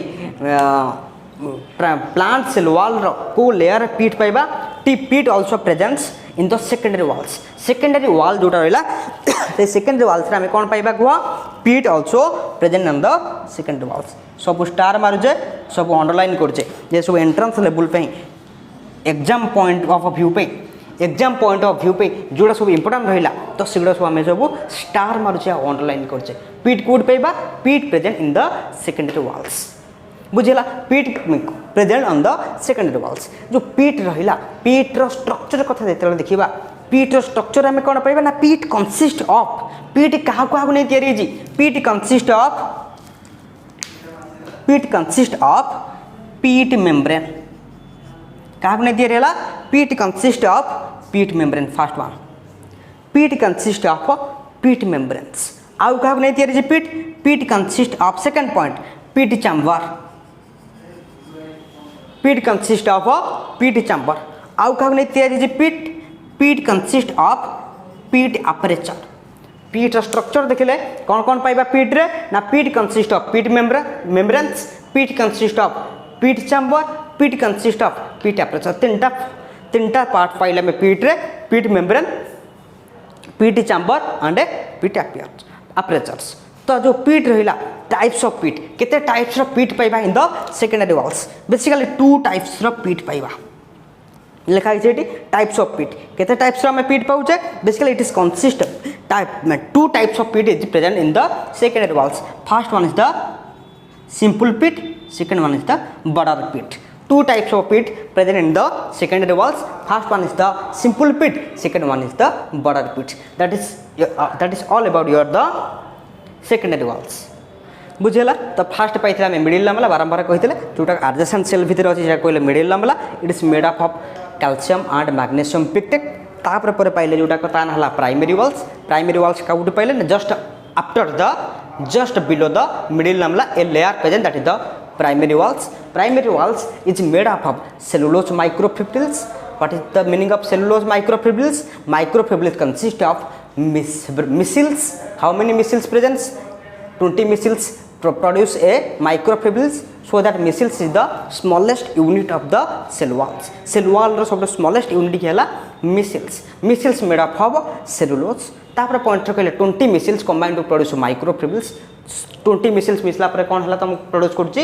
प्लांट सेल वॉल रो को लेयर पीट पाइबा टी पीट also presents in the secondary walls secondary wall जोटा रहला से सेकेंडरी वॉल्स रे हम कोन पाइबा को पीट also present in the secondary walls सब स्टार मारुजे सब अंडरलाइन करजे जे सब एंट्रेंस लेवल पे एग्जाम पॉइंट ऑफ व्यू पे एग्जाम पॉइंट ऑफ व्यू पे जोड़ा सब इंपोर्टेंट रहिला तो सेगुड़ा सब आमे सब स्टार मारुचे अंडरलाइन करजे पीट कोड पाइबा पीट present in the secondary walls बुझेला पीट present on the secondary walls जो पीट रहिला पीट रो स्ट्रक्चर कथा जेतले देखिबा पीट रो स्ट्रक्चर हमें कोन पाइबा ना पीट कंसिस्ट ऑफ पीट काहा को नै तयारी जी पीट कंसिस्ट ऑफ पीट मेम्ब्रेन काहा को नै तयारी हला पीट consist of pit membrane first one पीट कंसिस्ट ऑफ पीट मेम्ब्रेन्स आउ काहा को नै तयारी जी पीट कंसिस्ट ऑफ सेकंड पॉइंट पीट चैम्बर पीट कंसिस्ट ऑफ पीट चैम्बर आउ काहा को नै तयारी जी पीट कंसिस्ट ऑफ पीट अपर्चर पीट स्ट्रक्चर देखिले कौन कौन पाइबा पीट रे ना पीट कंसिस्ट ऑफ पीट मेम्ब्रेन्स पीट कंसिस्ट ऑफ पीट चैम्बर पीट कंसिस्ट ऑफ पीट अपर्चर तीनटा पार्ट पाइले में पीट रे पीट मेम्ब्रेन पीट चैम्बर एंड पीट अपर्चर्स तो जो पीट रहिला टाइप्स ऑफ पीट केते टाइप्स ऑफ पीट पाइबा in the secondary walls basically two types of pit पाइबा लिखा है टाइप्स ऑफ पीट केते टाइप्स में पीट पाउचे basically it is consist type में two types of pit is present in the secondary walls first one is the simple pit second one is the border pit two types of pit present in the secondary walls first one is the simple pit second one is the border pit that is all about your the secondary walls बुझेला तो fast पाइथिला में middle लामला बारंबार कहितले जोटा adjacent cell भीतर अछि जे कहले middle lamella it is made up of calcium and magnesium pectate तापर पर पाइले जोटा कतान हला प्राइमरी वॉल्स काउट पाइले just after the just below the middle lamella a layer present that is the primary walls is made up of cellulose microfibrils. What is the meaning of cellulose microfibrils consist of micelles. How many micelles presents? 20 micelles produce a microfibrils, so that micelles is the smallest unit of the cell wall ro सब smallest unit केला micelles made up of cellulose. तापर point कहले 20 micelles combined to produce microfibrils 20 micelles मिसला पर कोन हला तुम produce करछि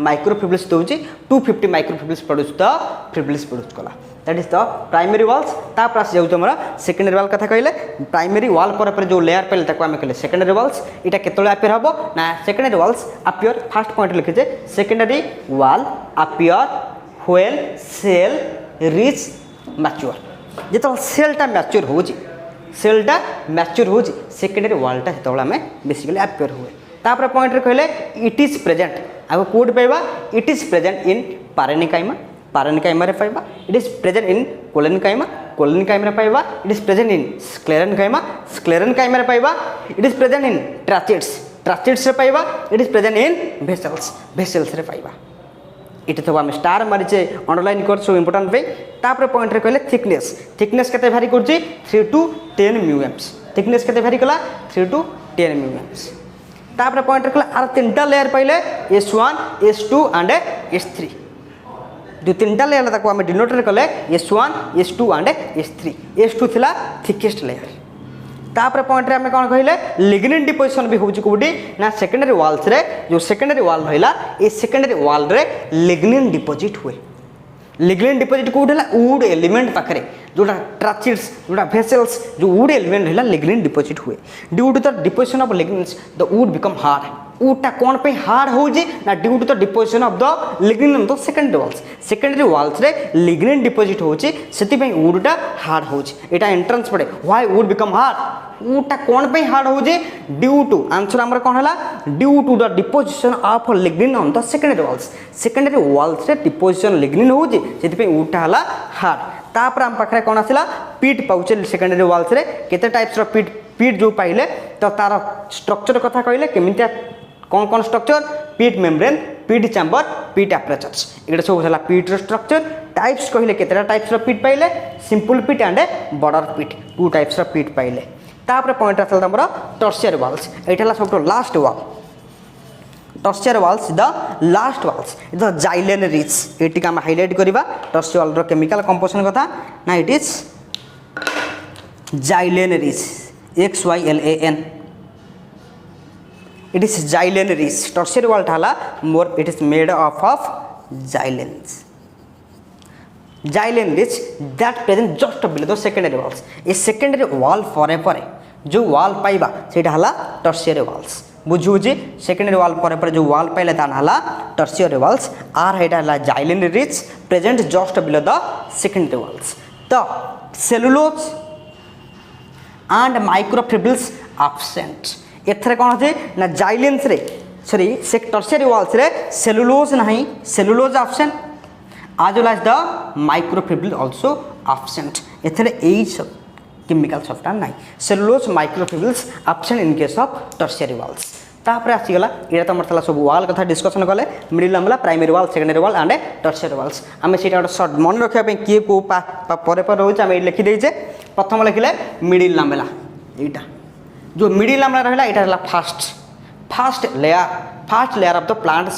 माइक्रोफिब्रिल्स दोछि 250 microfibrils produce the fibrils produce कला that is the primary walls तापर आस जाउ हमरा सेकेंडरी वॉल कथा कहले प्राइमरी वॉल पर जो लेयर पहले ताको हम कहले सेकेंडरी वॉल्स इटा केतले अपियर हबो ना secondary walls appear first point लिखे जे secondary wall appear when cell reach mature जेतो सेलटा मैच्योर होछि सेलटा मैच्योर हो सेकेंडरी वॉलटा जो आम बेसिकली अपियर हुए तापर पॉइंट रे कहले इट इज प्रेजेंट आगो कोड पाइबा it is present in parenchyma रे पाइबा it is present in collenchyma रे पाइबा it is present in sclerenchyma रे पाइबा it is present in tracheids रे पाइबा it is present in vessels रे पाइबा इट तो आम स्टार मारिचे अंडरलाइन कर सब इंपोर्टेंट पे तापर पॉइंट रे कहले थिकनेस केते भारी करछि 3 to 10 म्यूएम्स थिकनेस केते भारी कला 3 to 10 म्यूएम्स तापर पॉइंट रे कहला आर तीनटा लेयर पहिले S1 S2 एंड S3 जो तीनटा लेयर ताको आम डिनोट रे कहले S1 S2 एंड S3 थिला थिकेस्ट लेयर तापर पॉइंट रे हम कोन कहले लिग्निन डिपोजिशन भी होउची कोडी ना सेकेंडरी वॉल्स रे जो सेकेंडरी वॉल रहला ए सेकेंडरी वॉल रे लिग्निन डिपोजिट हुए लिग्निन डिपोजिट कोडला वुड एलिमेंट पाखरे जोटा ट्राचिड्स जोटा वेसल्स जो वुड एलिमेंट रहला लिग्निन डिपोजिट हुए due to the deposition of lignins the wood become hard वुडटा कोन पे हार्ड होउची ना due to the deposition of the lignin on the secondary walls रे लिग्निन डिपोजिट होउची सेति पे वुडटा हार्ड होउची एटा एंट्रेंस पड़े व्हाई वुड बिकम हार्ड वुडटा कोन पे हार्ड होउची ड्यू टू आंसर हमर कोन हला due to the deposition of lignin on the secondary walls रे डिपोजिशन लिग्निन होउची सेति पे वुडटा हला हार्ड तापर हम पाखरे कोन आसिला पीट पाउचे सेकेंडरी वॉल्स रे केते टाइप्स ऑफ पीट जो पाइले तो तार स्ट्रक्चर कथा कहले केमितिया कौन स्ट्रक्चर पीट मेम्ब्रेन पीट चैम्बर पीट अपर्चर्स एटा सब हला पीट रो स्ट्रक्चर टाइप्स कहले केतेटा टाइप्स ऑफ पीट पाइले सिंपल पीट एंड बॉर्डर पीट टू टाइप्स ऑफ पीट पाइले तापर पॉइंट आसला तुम टर्शियरी वाल्स एटा सब last wall tertiary walls the last walls the xylan rich एटी हम हाइलाइट करवा टर्शियरी वाल केमिकल कंपोजिशन कथा ना it is xylan rich XYLAN it is xylene rich tertiary wall thala more it is made up of xylenes xylene rich that present just below the secondary walls a secondary wall पर जो wall पाइबा सेटा हला tertiary walls बुझू जी secondary wall पर जो wall पाइले तान हला tertiary walls आर हेटा हला xylene rich present just below the secondary walls तो cellulose and microfibrils absent एथरे कौन है ना जाइलेंस रे सॉरी टर्शियरी वाल्स रे सेलुलोज नहीं cellulose absent as well as the microfibril also absent एथरे एई सब केमिकल सफ्टा नहीं cellulose microfibrils absent in case of tertiary walls तापर आसी गला एटा तमर तला सब वाल कथा डिस्कशन कले मिडिल हमला प्राइमरी वाल सेकेंडरी वाल एंड टर्शियरी वाल्स आमे सेटा गोटे शॉर्ट मन रखिया पे किए को परे पर रहउछ आमे लिखि देइछे प्रथम लिखिले मिडिल लामेला एटा जो मिडिल लामेला रहला एटा रहला first layer of the plant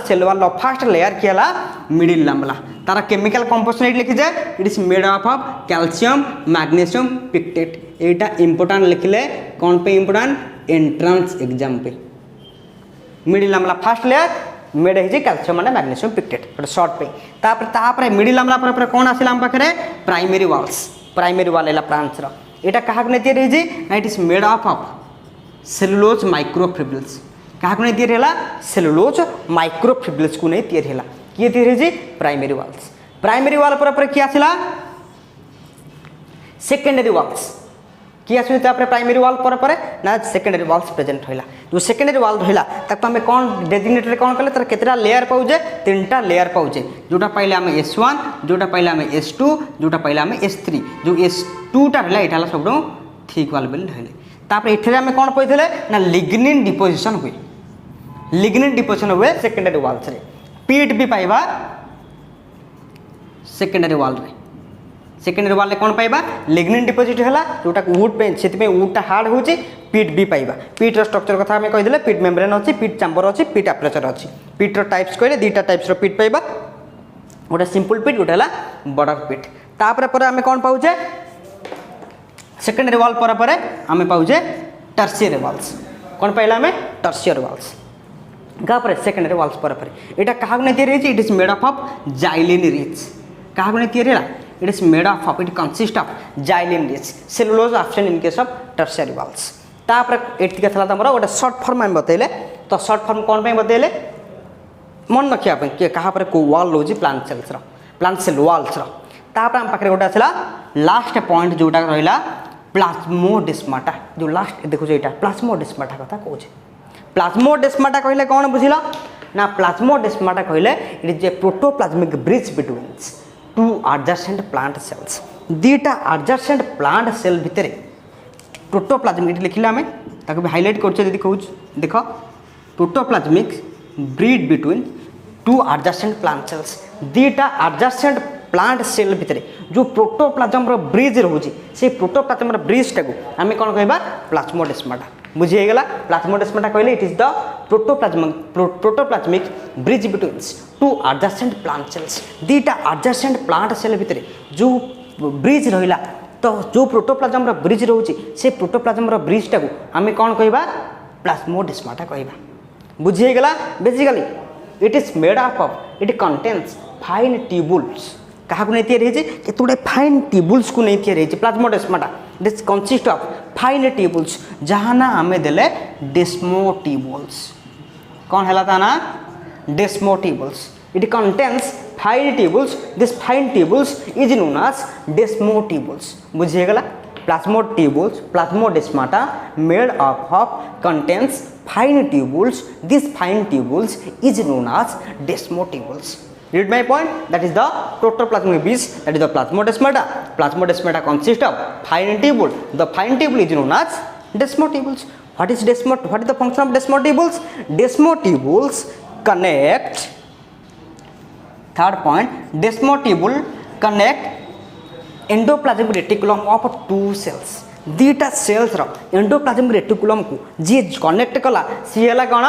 cell wall first layer किया मिडिल लामेला तारा केमिकल कंपोजिशन एट लिखि जाए it is made up of calcium magnesium pectate एटा इंपोर्टेंट लिखिले कौन पे इंपोर्टेंट एंट्रेंस एग्जाम पे middle lamella first layer made है कैल्शियम एंड मैग्नीशियम पिक्टेट गोटे शॉर्ट पे तापर मिडिल लामेला पर कौन आसिला हम पाखरे प्राइमरी वाल एला प्लांट्स रो एटा काहा को नै तयार है ना it is made up of cellulose microfibrils काहा को नै तयार हैला सेलुलोज माइक्रोफिब्रिल्स को नै तयार हैला किए तयार है प्राइमरी वाल पर किया आसिला सेकेंडरी वाल्स किए आसुनी तापर प्राइमरी वाल पर ना सेकेंडरी वाल्स प्रेजेंट होइला जो सेकेंडरी वाल रहिला ताको हमें कौन डेजिग्नेटेड कौन कले तर केतरा लेयर पाउजे तीनटा लेयर पाउजे जोटा पहिले हमें S1 जोटा पहिले हमें S2 जोटा पहिले हमें S3 जो S2 टा रहला एटाला सबडो थिक वाल बेल रहले तापर एथरे हमें कौन पइथले ना लिग्निन डिपोजिशन हुए सेकेंडरी वाल्स रे पीट भी पाइबा सेकेंडरी वाल रे सेकेंडरी वाल कौन पाइबा लिग्निन डिपोजिट है जोटा वुड पे से वुडटा हार्ड होची पीट भी पाइबा पीट स्ट्रक्चर कथा हमें कहीदे पीट मेम्ब्रेन अच्छी पीट चैम्बर अच्छी पीट एपरेचर अच्छी पीट टाइप्स कहले दुटा टाइप्स पीट पाइबा गोटे सिंपल पीट गोटे बॉर्डर पीट तापर आम कौन पाऊे सेकेंडरी वाल पर आम पाऊे टर्शियरी वाल्स कौन पाइला आम टर्शियरी वाल्स गापर सेकेंडरी वाल्स पर यहाँ क्या तैयारी it is made up of xylan rich क्या तैयारी है it is made up of it consist of xylan rich cellulose absent in case of tertiary walls तापर एतिक था तुम गोटे सर्ट फॉर्म में बतैले तो सर्ट फॉर्म कौन पे बतैले मन रखा किए क्या को वाल रोज plant cells plant cell walls तापर आम पाखे गोटे आसला लास्ट पॉइंट जोटा रहा प्लाज्मोडेस्माटा जो लास्ट देखो यहाँ प्लाज्मोडेस्माटा कथा कौन प्लाज्मोडेस्माटा कहले कौन बुझिल ना प्लाज्मोडेस्माटा कहले it is A protoplasmic bridge between two adjacent plant sales दुटा एडजेसेंट प्लांट सेल भितर प्रोटोप्लाज्मिक लिखिले आम ताको भी हाइलाइट कर कहूँ देख protoplasmic bridge between two adjacent plant sales दुटा एडजेसेंट प्लांट सेल भितर जो प्रोटोप्लाज्म ब्रिज रोचे से प्रोटोप्लाज्म ब्रिज टाक आम कौन कह प्लाज्मोडेस्माटा बुझीगला प्लाज्मोडेस्माटा कहले it is the protoplasmic bridge between two adjacent plant sales दुटा एडजेसेंट प्लांट सेल भितर जो ब्रिज रहा तो जो प्रोटोप्लाज्म ब्रिज रोचे से प्रोटोप्लाज्म ब्रिज टाक आम कौन कह प्लाज्मोडेस्माटा कह बुझीगला basically it is made up of it contains fine tubules क्या तैयारी केतुटे फाइन ट्यूबुल्स को नहीं तैयारी plasmodesmata this consist of fine tubules जहाँ ना आम देले डेस्मोट्यूबुल्स कौन है ना desmotubules it contains fine tubules this fine tubules is known as desmotubules बुझीगला plasmodesmata made up of contains fine tubules this fine tubules is known as desmotubules read my point that is the protoplasmic bridge that is the plasmodesmata consists of fine tubule the fine tubule is known as desmotubules what is the function of desmotubules connect third point desmotubule connect endoplasmic reticulum of two cells दीटा cells रो endoplasmic reticulum को जी connect कला सी है कौन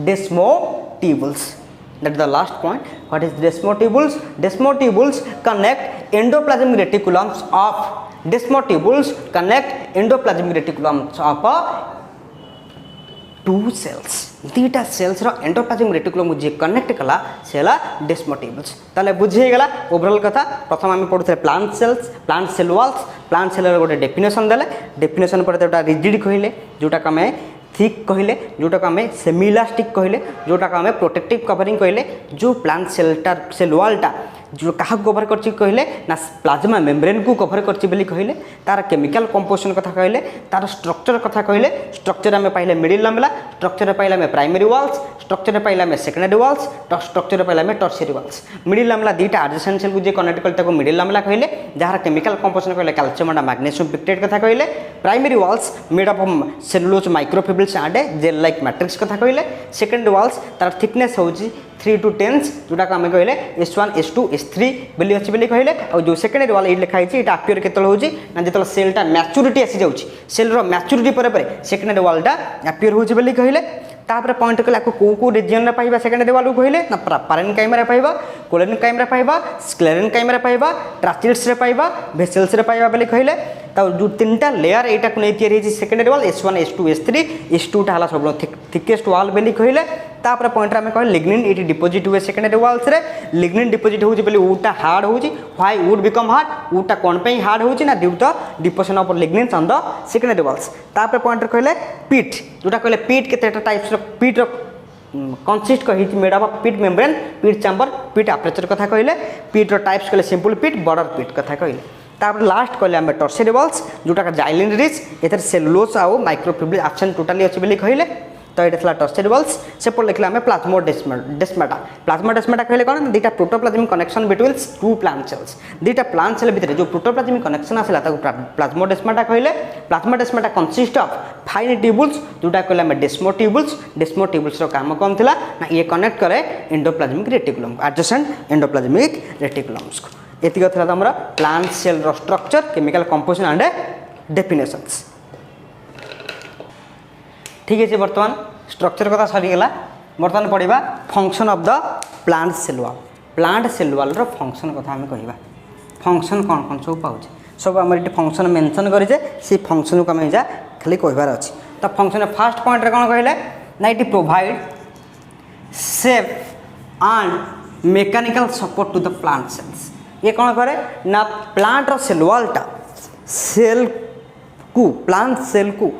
desmotubules that is the last point. What is desmotibules? Desmotibules connect endoplasmic reticulums of desmotibules connect endoplasmic reticulums of two cells. दीटा cells रो एंडोप्लाज्मिक रेटिकुलम जे कनेक्ट कला सेला डेस्मोटिबुल्स ताले बुझे गला ओवरऑल कथा प्रथम आम पढ़ुते plant cells plant cell walls plant cell गोटे डेफिनेशन देले डेफिनेशन पर गोटे रिजिड कहले जोटा कमे थिक कहले जोटा आम सेमी इलास्टिक कहले जोटा आम प्रोटेक्टिव कवरिंग कहले जो प्लांट सेलटा सेल वॉलटा जो क्या कवर कर कहले ना प्लाज्मा मेम्ब्रेन को कवर कर कहले तार केमिकल कंपोजिशन कथा कहले तार स्ट्रक्चर कथा कहले स्ट्रक्चर आम पाइले मिडिल लंबला स्ट्रक्चर पाइले आम प्राइमरी वॉल्स स्ट्रक्चर पाइले आम सेकेंडरी वॉल्स स्ट्रक्चर पाइले आम टर्शियरी वॉल्स मिडिल लंबला दीटा एडजेसेंट सेल को जे कनेक्ट करते मिडिल लंबला कहले जार केमिकल कंपोजिशन कहले कैल्शियम एंड मैग्नीशियम पिक्टेट कथा कहले primary walls made up cellulose microfibrils and gel like matrix कथा कहले सेकेंडरी वॉल्स तार थिकनेस होची 3 to 10 जोटा आम कहले S1 S2 S3 बोली अच्छी बोली कहले और जो सेकेंडरी वाला ये लिखाई ये अपियर केतल हो जो सेलटा मैच्योरिटी आसी जाऊँ सेलर मैच्योरिटी पर सेकेंडरी वालटा अपियर हो कहले तापर पॉइंट कले कौ कौ रिजन में पाइबा सेकेंडरी वाल को कहले ना पारेन कैमरा पाइबा कोलेन कैमरा पाइबा स्क्लेरेन कैमरा पाइबा ट्राचिल्स रे पाइबा भेसल्स रे पाइबा बोली कहले जो 3टा लेयर एटा को नहीं या सेकेंडरी वाल S1 S2 S3 S2 टा सब थिकेस्ट वाल बोली कहले तापर पॉइंट आम कह लिग्निन ये डिपोजिट हुए सेकेंडरी वाल्स रे लिग्निन डिपोजिट होची बोली वुडटा हार्ड होची व्हाई वुड बिकम हार्ड वुडटा कोन पे हार्ड होची ना due to deposition of lignins on the secondary walls तापर पॉइंट कहले पीट जोटा कहले पीट केतेटा टाइप्स रो पीट रो कंसिस्ट कही made of pit membrane pit chamber pit aperture कथा कहले पीट रो टाइप्स कहले सिंपल पीट बॉर्डर पीट कथा कहले तापर लास्ट कहले आम टर्शियरी वॉल्स जोटा का जाइलिन रिच एथर सेलुलोज आउ माइक्रोफिब्रिल एब्सेंट टोटली अच्छी बोली कहले तो ये टर्शियरी वॉल्स सेपट लिखला आम प्लाज्मोडेस्माटा कहले कौन दीटा protoplasmic connection between two plant cells दीटा प्लांट सेल भितर जो प्रोटोप्लाज्मिक कनेक्शन आसला प्लाज्मोडेस्माटा कहले plasmodesmata consist of fine tubules जोटा कहले आम डेस्मोटिबुल्स काम कौन थिला ना ये कनेक्ट करे endoplasmic reticulum adjacent endoplasmic reticulums को एतिक थिला हमरा प्लांट सेल रो structure chemical composition and definitions ठीक है बर्तमान स्ट्रक्चर कथा सरीगला बर्तमान पढ़ा function of the plant cell wall रो फंक्शन कथा आम कहवा फंक्शन कौन कौन सब पाँच सब आम ये फंक्शन मेंशन करेजे से फंक्शन को आम जा खाली कहबार अच्छी तो फंक्शन फास्ट पॉइंट कौन कहले ना ये provide shape and mechanical support to the plant cells ये कौन करे ना प्लांट रो सेल वॉलटा सेल को प्लांट सेल को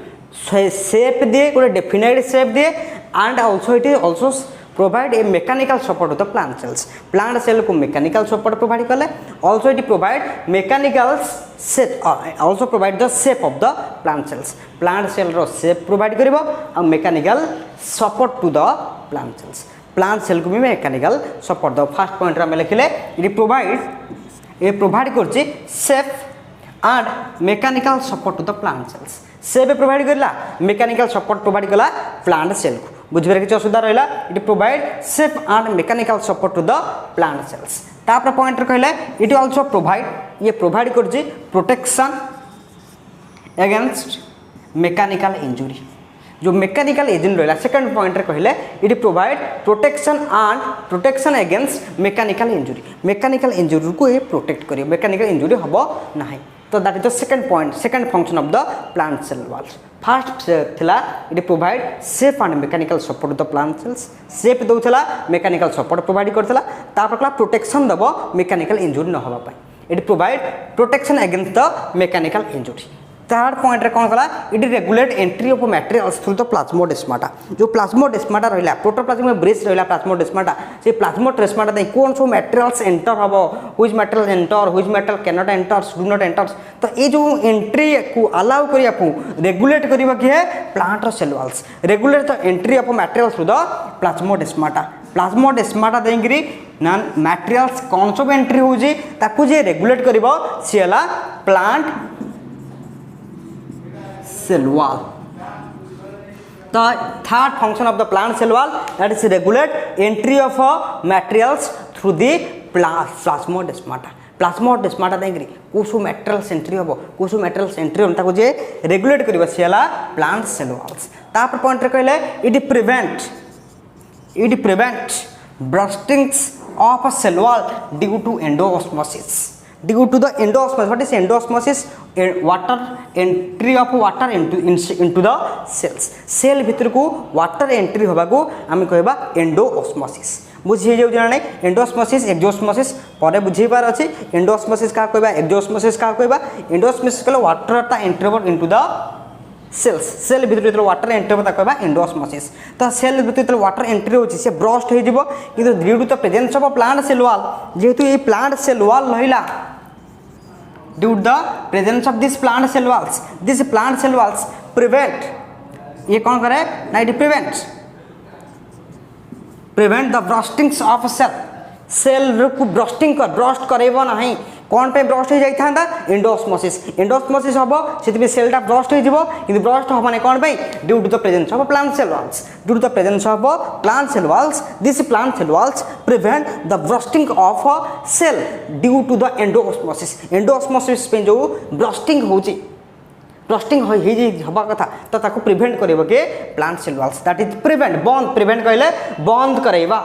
शेप दिए गोटे डेफिनाइट शेप दिए and also it also provide a mechanical support to the plant cell को मेकानिकल सपोर्ट प्रोवाइड कले also it provide mechanical shape also provide the shape of the plant cell रो shape provide करिवो आ mechanical support to the plant cell को भी mechanical support the first point रे लिखले it provide करछि shape and mechanical support to the plant cells shape provide करला mechanical support provide कला प्लांट सेल को बुझिबार किसी असुविधा रहा it provide shape and mechanical support to the plant cells तापर पॉइंट कहले इट आल्सो प्रोवाइड ये प्रोवाइड करछि प्रोटेक्शन अगेंस्ट मेकानिकल इंजुरी जो मेकानिकल एजेंट रहा सेकंड पॉइंट कहले it provide protection against mechanical injury को ये प्रोटेक्ट करियो मेकानिकल इंजुरी हबो नाही तो that is the second point second function of the plant cell wall first थिला it provide shape and mechanical support the plant cells shape दउथला mechanical support provide करथला तापर कला प्रोटेक्शन दबो मेकानिकल इंजुरी न होबा पय it provide protection against the mechanical injury third point रे कौन कला it regulate entry of materials through the plasmodesmata जो प्लाज्मोडेस्माटा रहिला प्रोटोप्लाज्मिक ब्रिज रहिला प्लाज्मोडेस्माटा से प्लाज्मोडेस्माटा दे कोन सो मटेरियल्स एंटर हबो which material enter which material can not enter do not enter तो ये जो एंट्री को अलाउ करिया को रेगुलेट करिवा कि है प्लांट रो cell walls regulate the entry of materials through the plasmodesmata देंगिरी नॉन मटेरियल्स कौन सब एंट्री होजी ताकू जे रेगुलेट करिवो सेला plant cell wall. The third function of the plant cell wall, that is regulate entry of materials through the plasmodesmata. Plasmodesmata देकरी कोसु मैटेरियल्स एंट्री हम कोसु मैटेरियल्स एंट्री हम ताको जे रेगुलेट करबा से हला प्लांट सेल वॉल्स तापर पॉइंट रे कहले it prevent burstings of a cell wall due to endosmosis due to the endosmosis what is endosmosis water entry of water into the cells cell भीतर को वाटर एंट्री होबा को हम कहबा endosmosis बुझी जाऊ जाना एंडोऑस्मोसिस एक्सोऑस्मोसिस पर बुझी पार अछि एंडोऑस्मोसिस का कहबा एक्सोऑस्मोसिस का कहबा एंडोऑस्मोसिस कहले वाटर ता entry over into the cells cell भीतर वाटर एंट्री होता कहबा एंडोऑस्मोसिस तो सेल भीतर वाटर एंट्री होची से ब्रस्ट हो जिवो किंतु due to the presence of plant cell wall जेहेतु ये प्लांट सेल वॉल रहिला due to the presence of this plant cell walls prevent ये कौन करे ना it prevent the burstings of cell को ब्रस्ट करेबो नहीं कौन पे ब्रस्ट हो जाइथा एंडोऑस्मोसिस हम से सेलटा ब्रस्ट हो कि ब्रस्ट हम कौन पे due to the presence of plant cell walls this plant cell walls prevent the bursting of cell due to the endoosmosis पे जो ब्रस्टिंग होची ब्रस्टिंग हवा कथा तो ताको प्रिवेंट करेबो के plant cell walls that is prevent कहले बंद करेबा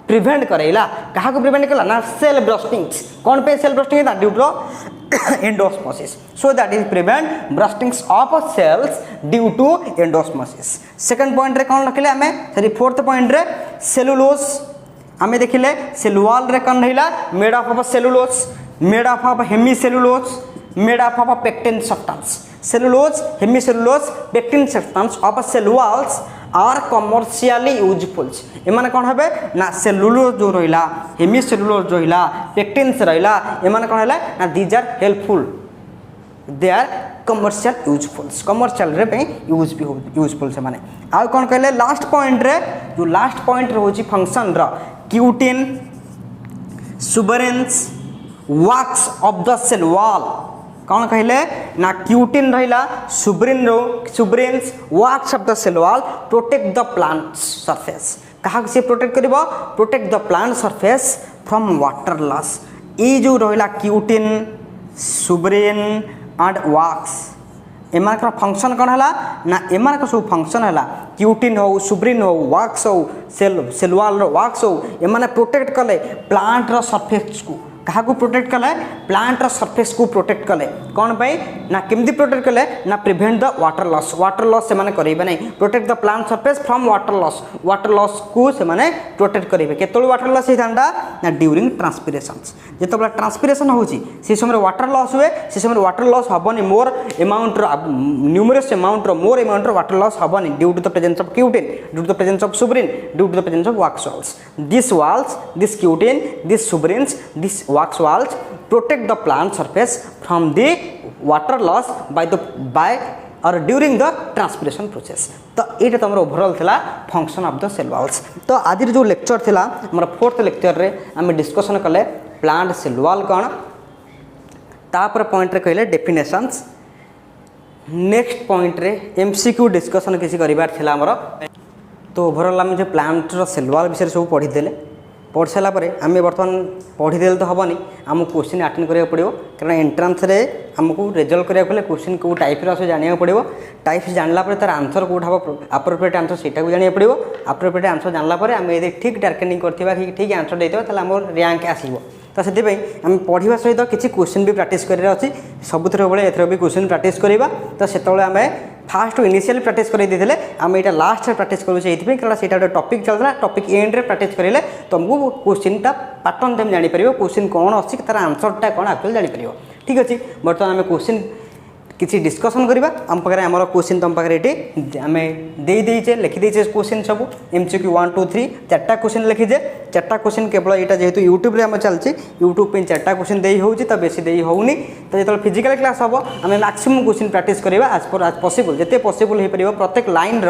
प्रिवेंट करेला कहा को प्रिवेंट कला ना सेल ब्रस्टिंग्स कौन पे सेल ब्रस्टिंग है due to endosmosis so that is prevent burstings of cells due to endosmosis second point रे कौन रखले हमें सॉरी फोर्थ पॉइंट रे सेलुलोज हमें देखिले सेल वॉल रे कौन रहिला made of cellulose made of hemicellulose made of pectin substance cellulose hemicellulose pectin substance of cell walls are commercially usefuls एमाने कौन हबे ना सेलुलोज जो रहिला हेमीसेलुलोज रहिला पेक्टिन्स रहिला एमाने कौन हला ना these are helpful they are commercial usefuls commercial रे पे यूजफुल से माने आ कौन कहले लास्ट पॉइंट रे जो लास्ट पॉइंट रहउची फंक्शन रा cutin suberins wax of the cell wall कौन कहले ना क्यूटिन रहिला suberins wax of the cell wall protect the plant surface कहा से protect the plant surface from water loss ये जो रहिला क्यूटिन सुब्रेन एंड वैक्स एमानकर फंक्शन कौन है ना एमानकर सब फंक्शन है क्यूटिन हो सुब्रिन हो वैक्स हो सेल वॉल वैक्स हो एमाने प्रोटेक्ट कले प्लांट रो सरफेस को कहा को प्रोटेक्ट कले प्लांट रो सरफेस को प्रोटेक्ट कले कौन पे ना केमती प्रोटेक्ट कले ना प्रिवेंट द वाटर लॉस से माने करेबे नहीं protect the plant surface from water loss को से माने प्रोटेक्ट करेबे केतोल वाटर लॉस हेतांडा ना ड्यूरिंग ट्रांसपिरेशंस जेतबला ट्रांसपिरेशन होची से समय वाटर लॉस हुए से समय वाटर लॉस हबनी मोर अमाउंट रो न्यूमरस अमाउंट रो मोर अमाउंट रो वाटर लॉस हबनी due to the presence of cutin due to the presence of suberin due to the presence of wax walls this cutin this suberins this wax walls protect the plant surface from the water loss by or during the transpiration process तो ये तुम overall थिला function of the cell walls तो आज जो lecture थिला हमर fourth lecture रे हम डिस्कशन कले प्लांट सेल वॉल कौन तापर पॉइंट रे कहले डेफिनेशंस नेक्स्ट पॉइंट रे एमसीक्यू डिस्कशन किसी करिबार थिला हमर तो ओवरऑल हम जो प्लांट रो सेल वॉल विषय सब पढ़ी देले पढ़ सारा आम बर्तमान पढ़ीदे तो हेनी आमको क्वेश्चन अटेंड करा पड़ो कारण एंट्रांस रे आमको रिजल्ट करा क्वेश्चन कौ टाइप से जाना पड़ो टाइप जानला तार आंसर कौट हम अप्रोप्रिएट आंसर सेटा को जाना पड़ो अप्रोप्रिएट आंसर जानला आम यदि ठीक टार्गेटिंग करवा ठीक आंसर देते आम रैंक आसो तो से आम पढ़ा सहित किसी क्वेश्चन भी प्रैक्टिस करार अच्छी सबुथर भाई एथर भी क्वेश्चन प्रैक्टिस करवा तो से आम फास्ट इनिशियल प्रैक्टिस कर देते आम यहाँ लास्ट प्रैक्टिस करूँ ये कारण से गोटे टॉपिक चलता टॉपिक एंड रे प्रैक्टिस करेंगे तुमको क्वेश्चनटा पैटर्न तुम जापर क्वेश्चन कौन अच्छी तार आंसरटा कौन एक्चुअली जापर ठीक अच्छे बर्तमान आम क्वेश्चन किसी डिस्कसन करवा आम पाखे आम क्वेश्चन तुम पाखे ये आम देचे लिखिदेचे क्वेश्चन सब एमसीक्यू 1 2 3 4टा क्वेश्चन लिखीजे 4टा क्वेश्चन केवल यहाँ जेहेतु यूट्यूब रे आम चलती यूट्यूब पे 4टा क्वेश्चन दे होती तो बेसी दे होनी तो जो फिजिकल क्लास हम आम मैक्सिमम क्वेश्चन प्रैक्टिस करवा आज पॉसिबल जिते पॉसिबल हो पार प्रत्येक लाइन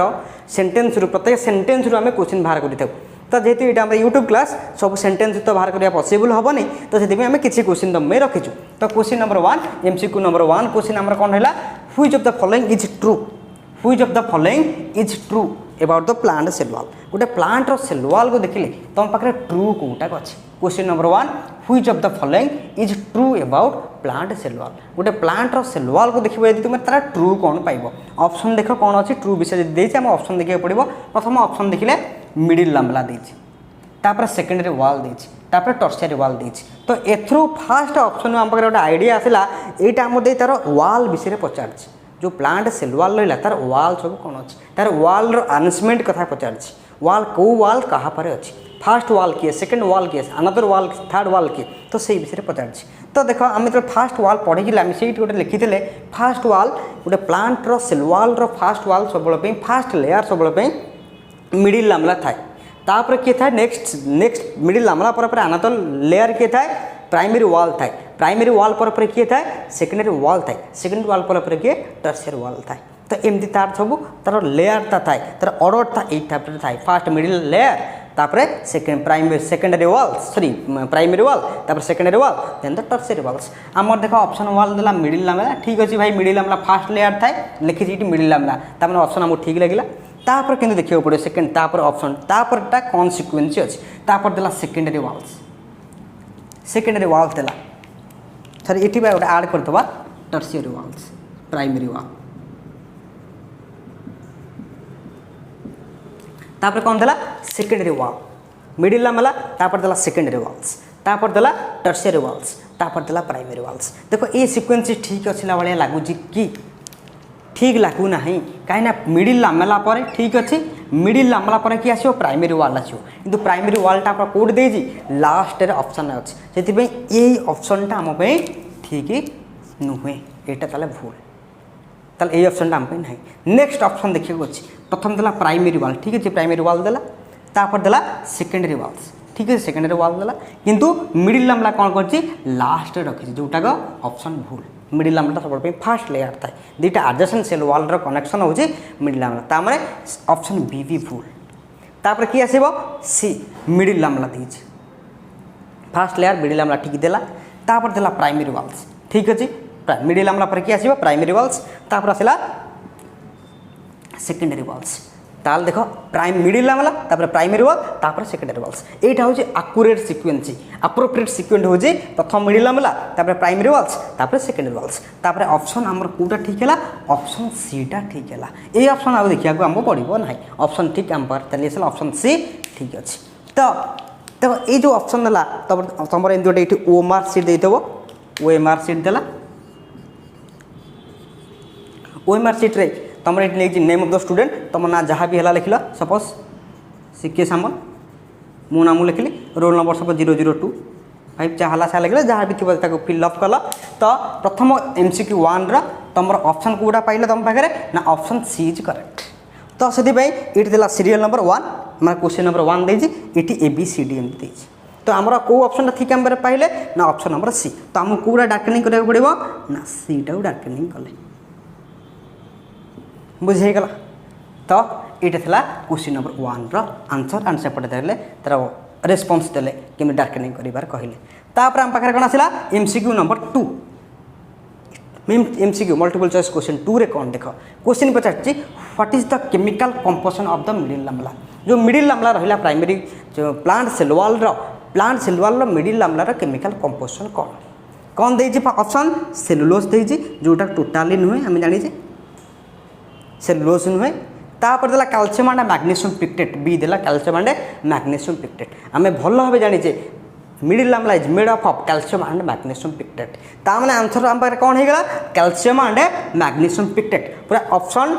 सेंटेंस प्रत्येक सेंटेंस रू आम क्वेश्चन बाहर कर तो जेहेतु ये आम यूट्यूब क्लास सब सेंटेंस तो बाहर करने पॉसिबल हेनी तो से आम किसी क्वेश्चन तुम रखीचु तो question number 1 MCQ number 1 question आम कौन है which of the following is true which of the following is true about the plant cell wall गोटे प्लांट सेल वॉल को देखिले तुम पाखे ट्रू कौटा अच्छे question number 1 which of the following is true about plant cell wall गोटे प्लांटर cell wall को देखिए यदि तुम तार ट्रू कौन पाइब ऑप्शन देख कौन अच्छी ट्रू विषय देती आम ऑप्शन देखा पड़ो प्रथम ऑप्शन देखिले मिडिल लामला देती तापर सेकेंडरी वॉल देती तापर टर्शियरी वॉल देती तो एथरू फास्ट ऑप्शन आम पाखे गोटे आइडिया आसला यहाँ आम दे तार वॉल विषय पचार जो प्लांट सेल वॉल रहा तार वॉल सब कौन अच्छी तार वॉल अनाउंसमेंट कथा पचार वॉल कौ वॉल कहा पर अच्छी फास्ट वॉल किए सेकेंड वॉल किए अनदर वॉल थर्ड वॉल किए तो से विषय पचार तो देख आम जो फास्ट वॉल पढ़ी आम से गोटे लिखी फास्ट वॉल गोटे प्लांटर सेल वॉल फास्ट वॉल सब फास्ट लेयर सब मिडिल लामला थाए तापर किए था नेक्स्ट मिडिल लामला पर अनदर लेयर किए था प्राइमरी वॉल थाए प्राइमरी वॉल पर किए था सेकेंडरी वॉल थाए सेकेंडरी वॉल पर किए टर्शियरी वॉल थाए तो एमती तार सब तार लेयर थाए तार ऑर्डर था एट टाइप थाए फास्ट मिडिल लेयर तापर secondary wall sorry primary wall तापर secondary wall then the tertiary walls आमर देख ऑप्शन वॉल देला मिडिल लामला ठीक अच्छे भाई मिडिल लामला फास्ट लेयर थाए लिखी मिडिल लामला तापर ऑप्शन आमको ठीक लगे तापर किंतु देखिए पड़ो सेकेंड तापर ऑप्शन तापरटा कौन सिक्वेन्स अच्छी तापर देला सेकेंडरी वॉल्स देला सर ये गोटे आड करदे टर्शियरी वॉल्स प्राइमरी वॉल तापर कौन देला सेकेंडरी वॉल मिडिल लामला तापर देला सेकेंडरी वॉल्स तापर देला टर्शियरी वॉल्स तापर देला प्राइमरी वॉल्स देखो ये सिक्वेन्स ठीक अच्छी भाया लगुच कि ठीक लगुना कहीं मिडिल लामला पर ठीक अच्छे मिडिल लामला पर कि आसो प्राइमरी वॉल आसो किंतु प्राइमरी वॉलटा आप कौट देजी लास्ट ऑप्शन अच्छे से यही ऑप्शनटा आम ठीक नुहे यहाँ ताले भूल ताले ये ऑप्शनटा आम ना नेक्स्ट ऑप्शन देखिए अच्छे प्रथम देला प्राइमरी वॉल ठीक अच्छे प्राइमरी वॉल देला तापर देला सेकेंडरी वॉल्स ठीक है सेकेंडरी वॉल देला किंतु मिडिल लामला कौन कर लास्ट रखी जोटाक ऑप्शन भूल मिडिल लामला सब फास्ट लेयर थाए दुईटा एडजेसेंट सेल वॉल कनेक्शन हो मिडिल लामला तामने ऑप्शन बी भी भूल तापर कि आसो सी मिडिल लामला दीजिए फास्ट लेयर मिडिल लामला ठीक देला तापर देला प्राइमरी वॉल्स ठीक अच्छे मिडिल लामला पर कि आसो प्राइमरी वॉल्स तापर आसला सेकेंडरी वॉल्स ताल देख मिडिल लामला तापर प्राइमरी वॉल तापर सेकेंडरी वॉल्स यहाँ हूँ आकुरेट सिक्वेन्स अप्रोप्रिएट सिक्वेन्स हूँ प्रथम मिडिल लामला तापर प्राइमरी वॉल्स तापर सेकेंडरी वॉल्स तापर ऑप्शन आमर कौटा ठीक है ऑप्शन सी टा ठीक है ये ऑप्शन आगे देखा आमको पड़ो ना ऑप्शन ठीक आम पास ऑप्शन सी ठीक अच्छे तो देखो ये जो ऑप्शन देला तुम एम गोटे ये ओएमआर सीट देव ओएमआर सीट देला ओएमआर सीट रे तुम ये नेम ऑफ द स्टूडेंट तुम ना जहाँ भी है लिखल सपोज सिके सामल मो नाम लिखली रोल नंबर सपोज 002 फाइव चाहला सा लिखले जहाँ भी थी फिलअप कल तो प्रथम MCQ 1 तुम ऑप्शन कौटा पाइल तुम पाखे ना ऑप्शन सी इज करेक्ट तो से ये देला सीरियल नंबर 1 मैं क्वेश्चन नंबर 1 देती ये ABCD एमती तो आमर कौ ऑप्शन ठीक आम पाइले ना ऑप्शन नंबर सी तो आमको कौटा डार्केनिंग करा पड़ो ना सीटा डार्केनिंग कले बुझेगला तो ये क्वेश्चन नंबर 1 आंसर एंड सेपटे देले तार रेस्पॉन्स देले कि डार्केनिंग करिवार कहले तापर आम पाखे कौन आसला MCQ number 2 MCQ multiple choice question 2 रे कौन देख क्वेश्चन पचार what is the chemical composition of the middle lamella जो मिडिल लामला रहा प्राइमरी जो प्लांट सेल वॉल मिडिल लामलार केमिकल कंपोजिशन कौन कौन देजी ऑप्शन सेलुलोज देजी जोटा टोटाली नुहे आम जानी सेलुलोज नुहे तापर देला calcium and magnesium pectate B देला कैल्शियम एंड मैग्नीशियम पिक्टेट आम भल भाव जानीचे middle lamella is made up of calcium and magnesium pectate ताने आंसर आम पाखे कौन होगा कैल्शियम एंड मैग्नीशियम पिक्टेट पूरा ऑप्शन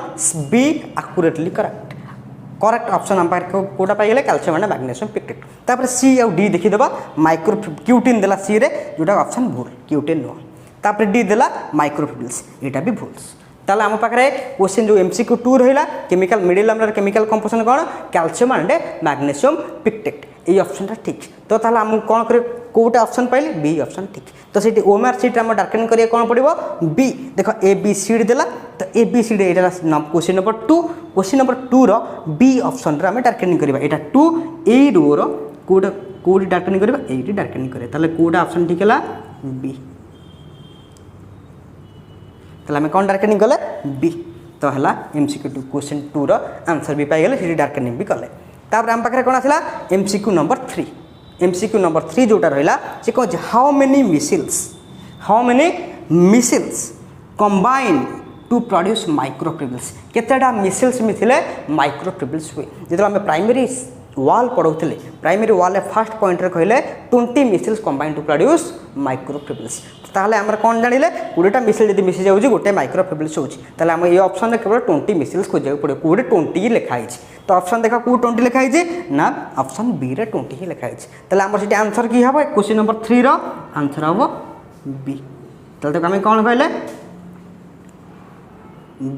बी आकुरेटली करेक्ट ऑप्शन आम पाखे कौटा पाइले कैल्शियम एंड मैग्नीशियम पिक्टेट तापर सी आउ डी देखीदेव माइक्रो क्यूटिन देला सी रे जोटा ऑप्शन भूल क्यूटिन नुह तापर डी देला माइक्रोफिबिल्स यहाँ भी भूल ताले आम पाखे क्वेश्चन जो MCQ 2 रहा केमिकल मिडिल लामलार केमिकल कंपोजिशन कौन कैल्शियम एंड मैग्नीशियम पिक्टेट ये ऑप्शन ठीक तो ताले आम कौन कर कौटा ऑप्शन पाइले बी ऑप्शन ठीक तो से ओएमआर सीट आम डार्केनिंग करिया कौन पड़ो बी देख ABCD देला तो ABCD ये क्वेश्चन नंबर 2 क्वेश्चन नंबर 2 रो बी ऑप्शन रे आम डार्केनिंग करिया एटा 2 ए रो रो कौटी डार्केनिंग करिया एटी डार्केनिंग करिया ताले कौटा ऑप्शन ठीक है बी आम कौन डार्केनिंग कले बी तो है MCQ 2 क्वेश्चन 2 रो आंसर भी पाइगले डार्केनिंग भी कले तापर आम पाखे कौन आसला MCQ नंबर 3 MCQ नंबर 3 जोटा रहा से कौन how many micelles combine to produce microfibrils केतेटा मिसिल्स मिथिले माइक्रोक्रिबल्स हुए जो आम प्राइमरी वाल पढ़ाऊले प्राइमरी वाल फास्ट पॉइंट कहले 20 micelles combine to produce microfibrils ताहले आमर कौन जानिले 20टा मिसिल जब मिसी जाऊँगी गोटे माइक्रोक्रिबल्स होती आम ये ऑप्शन केवल 20 मिसिल्स खोजा पड़े कौटे 20 लिखाई तो ऑप्शन देखा कौ 20 लिखाई ना ऑप्शन बी रे 20 ही लिखाई ताहले आमर से आंसर की हम क्वेश्चन नंबर 3 रो आंसर हम बी ताहले आम कौन कहले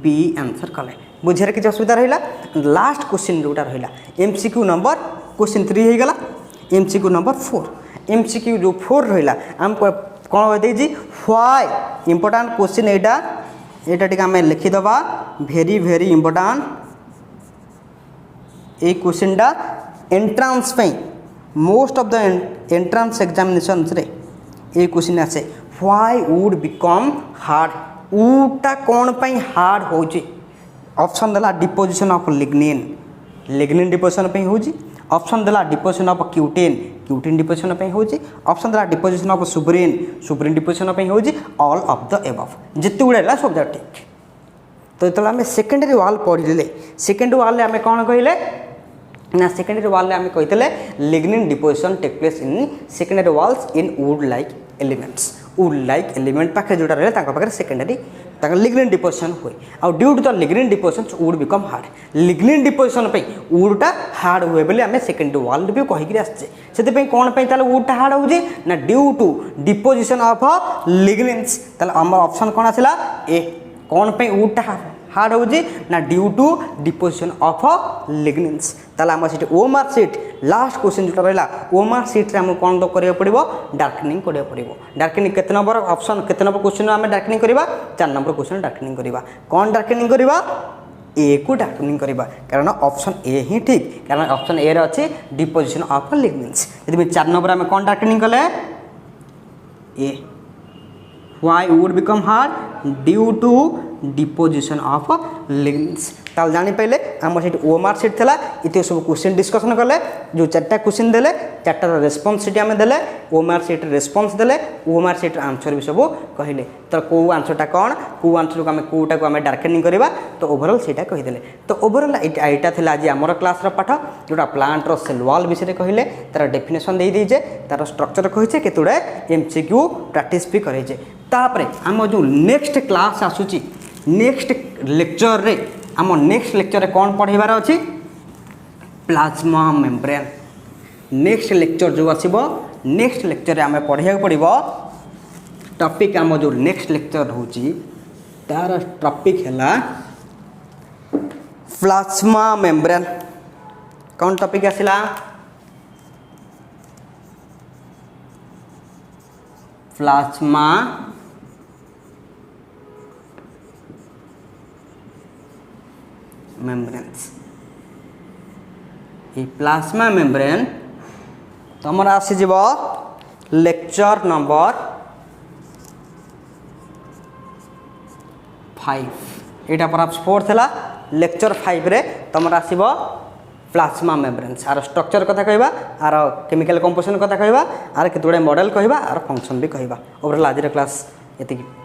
बी आंसर कले बुझे किसी असुविधा रहा लास्ट क्वेश्चन जोटा रहा MCQ नंबर क्वेश्चन 3 हो गला MCQ नंबर 4 MCQ जो 4 रहा आम कौन कही व्हाई इंपोर्टाट क्वेश्चन यहाँ टी आम लिखिदबा भेरी भेरी इंपोर्टाट ये क्वेश्चन टा entrance most of the entrance examination रे ये क्वेश्चन आसे व्हाई वुड बिकम हार्ड ऊटा कौन पाई हार्ड हो ऑप्शन देला डिपोजिशन ऑफ लिग्निन डिपोजिशन पे होजी ऑप्शन देला डिपोजिशन ऑफ क्यूटिन डिपोजिशन पे होजी ऑप्शन देला डिपोजिशन ऑफ सुब्रिन डिपोजिशन पे होजी ऑल ऑफ द एबव जिते गुड़ा सब ठीक तो जो आम सेकेंडरी वाल पढ़ले सेकेंड वाल आम कौन कहले ना सेकेंडरी वाल आम कहते lignin deposition take place in secondary walls in wood like element पाखे जोटा रहा पाखे सेकेंडरी लिग्निन डिपोजिशन हुए आ due to the lignin deposition wood become hard lignin deposition वुडटा हार्ड हुए बोले आम सेकेंडरी वाल भी कहीकि आसचे से कौन वुडटा हार्ड हो ना due to deposition of lignans आम ऑप्शन कौन आसला ए कौन पे वुडटा हार्ड हो ना due to deposition of lignans आम से ओमार सीट लास्ट क्वेश्चन जो रहा ओमार सीट्रे आमको कौन तो करा पड़ो डार्कनिंग करा पड़ो डार्कनिंग केते नंबर ऑप्शन केते नंबर क्वेश्चन आम डार्कनिंग करवा 4 नंबर क्वेश्चन डार्कनिंग करवा कौन डार्कनिंग करवा ए को डार्कनिंग करवा कारण ऑप्शन ए ही ठीक कारण ऑप्शन ए रे अच्छे डिपोजिशन ऑफ लिग्निन्स यदि 4 नंबर आम कौन डार्कनिंग कले ए why wood become hard due to deposition of lignins ताल जानी पाइले आम से ओमार सीट था ये सब क्वेश्चन डिस्कसन कले जो 4टा क्वेश्चन देले 4टार रेस्पॉन्स सीट आम देले ओमार सीट रेस्पॉन्स देले ओमार सीट आंसर भी सब कहले तो कौ आंसरटा कौन कौ आंसर को आम कौटा को आम डार्केनिंग करवा तो ओवरऑल सीटा कहीदेले तो ओवरऑल यहाँ था आज आमर क्लास पाठ जोटा प्लांटर सेल वाल विषय कहले तार डेफिनेशन दे दीजे तार स्ट्रक्चर कहीचे केतुड़ा MCQ प्रैक्टिस भी कराइचे तापरे आम जो नेक्स्ट क्लास आसूची नेक्स्ट लेक्चर रे आम नेक्स्ट लेक्चर रे कौन पढ़ाइबार अच्छी प्लाज्मा मेम्ब्रेन नेक्स्ट लेक्चर जो आसब नेक्स्ट लेक्चर आम पढ़ा पड़ो टॉपिक आम जो नेक्स्ट लेक्चर होची तार टॉपिक है प्लाज्मा मेम्ब्रेन कौन टॉपिक आसला प्लाज्मा मेम्ब्रेन्स ये प्लाज्मा मेम्ब्रेन तुम आसीज लेक्चर नंबर 5 यहाँ पर 4 था लेक्चर 5 रे तुम आसब प्लाज्मा मेम्ब्रेन्स आर स्ट्रक्चर कथा कहवा आर केमिकल कंपोजिशन कथा कहवा आर केतुड़े मॉडल कहवा आर फंक्शन भी कहवा ओवरऑल आज क्लास ये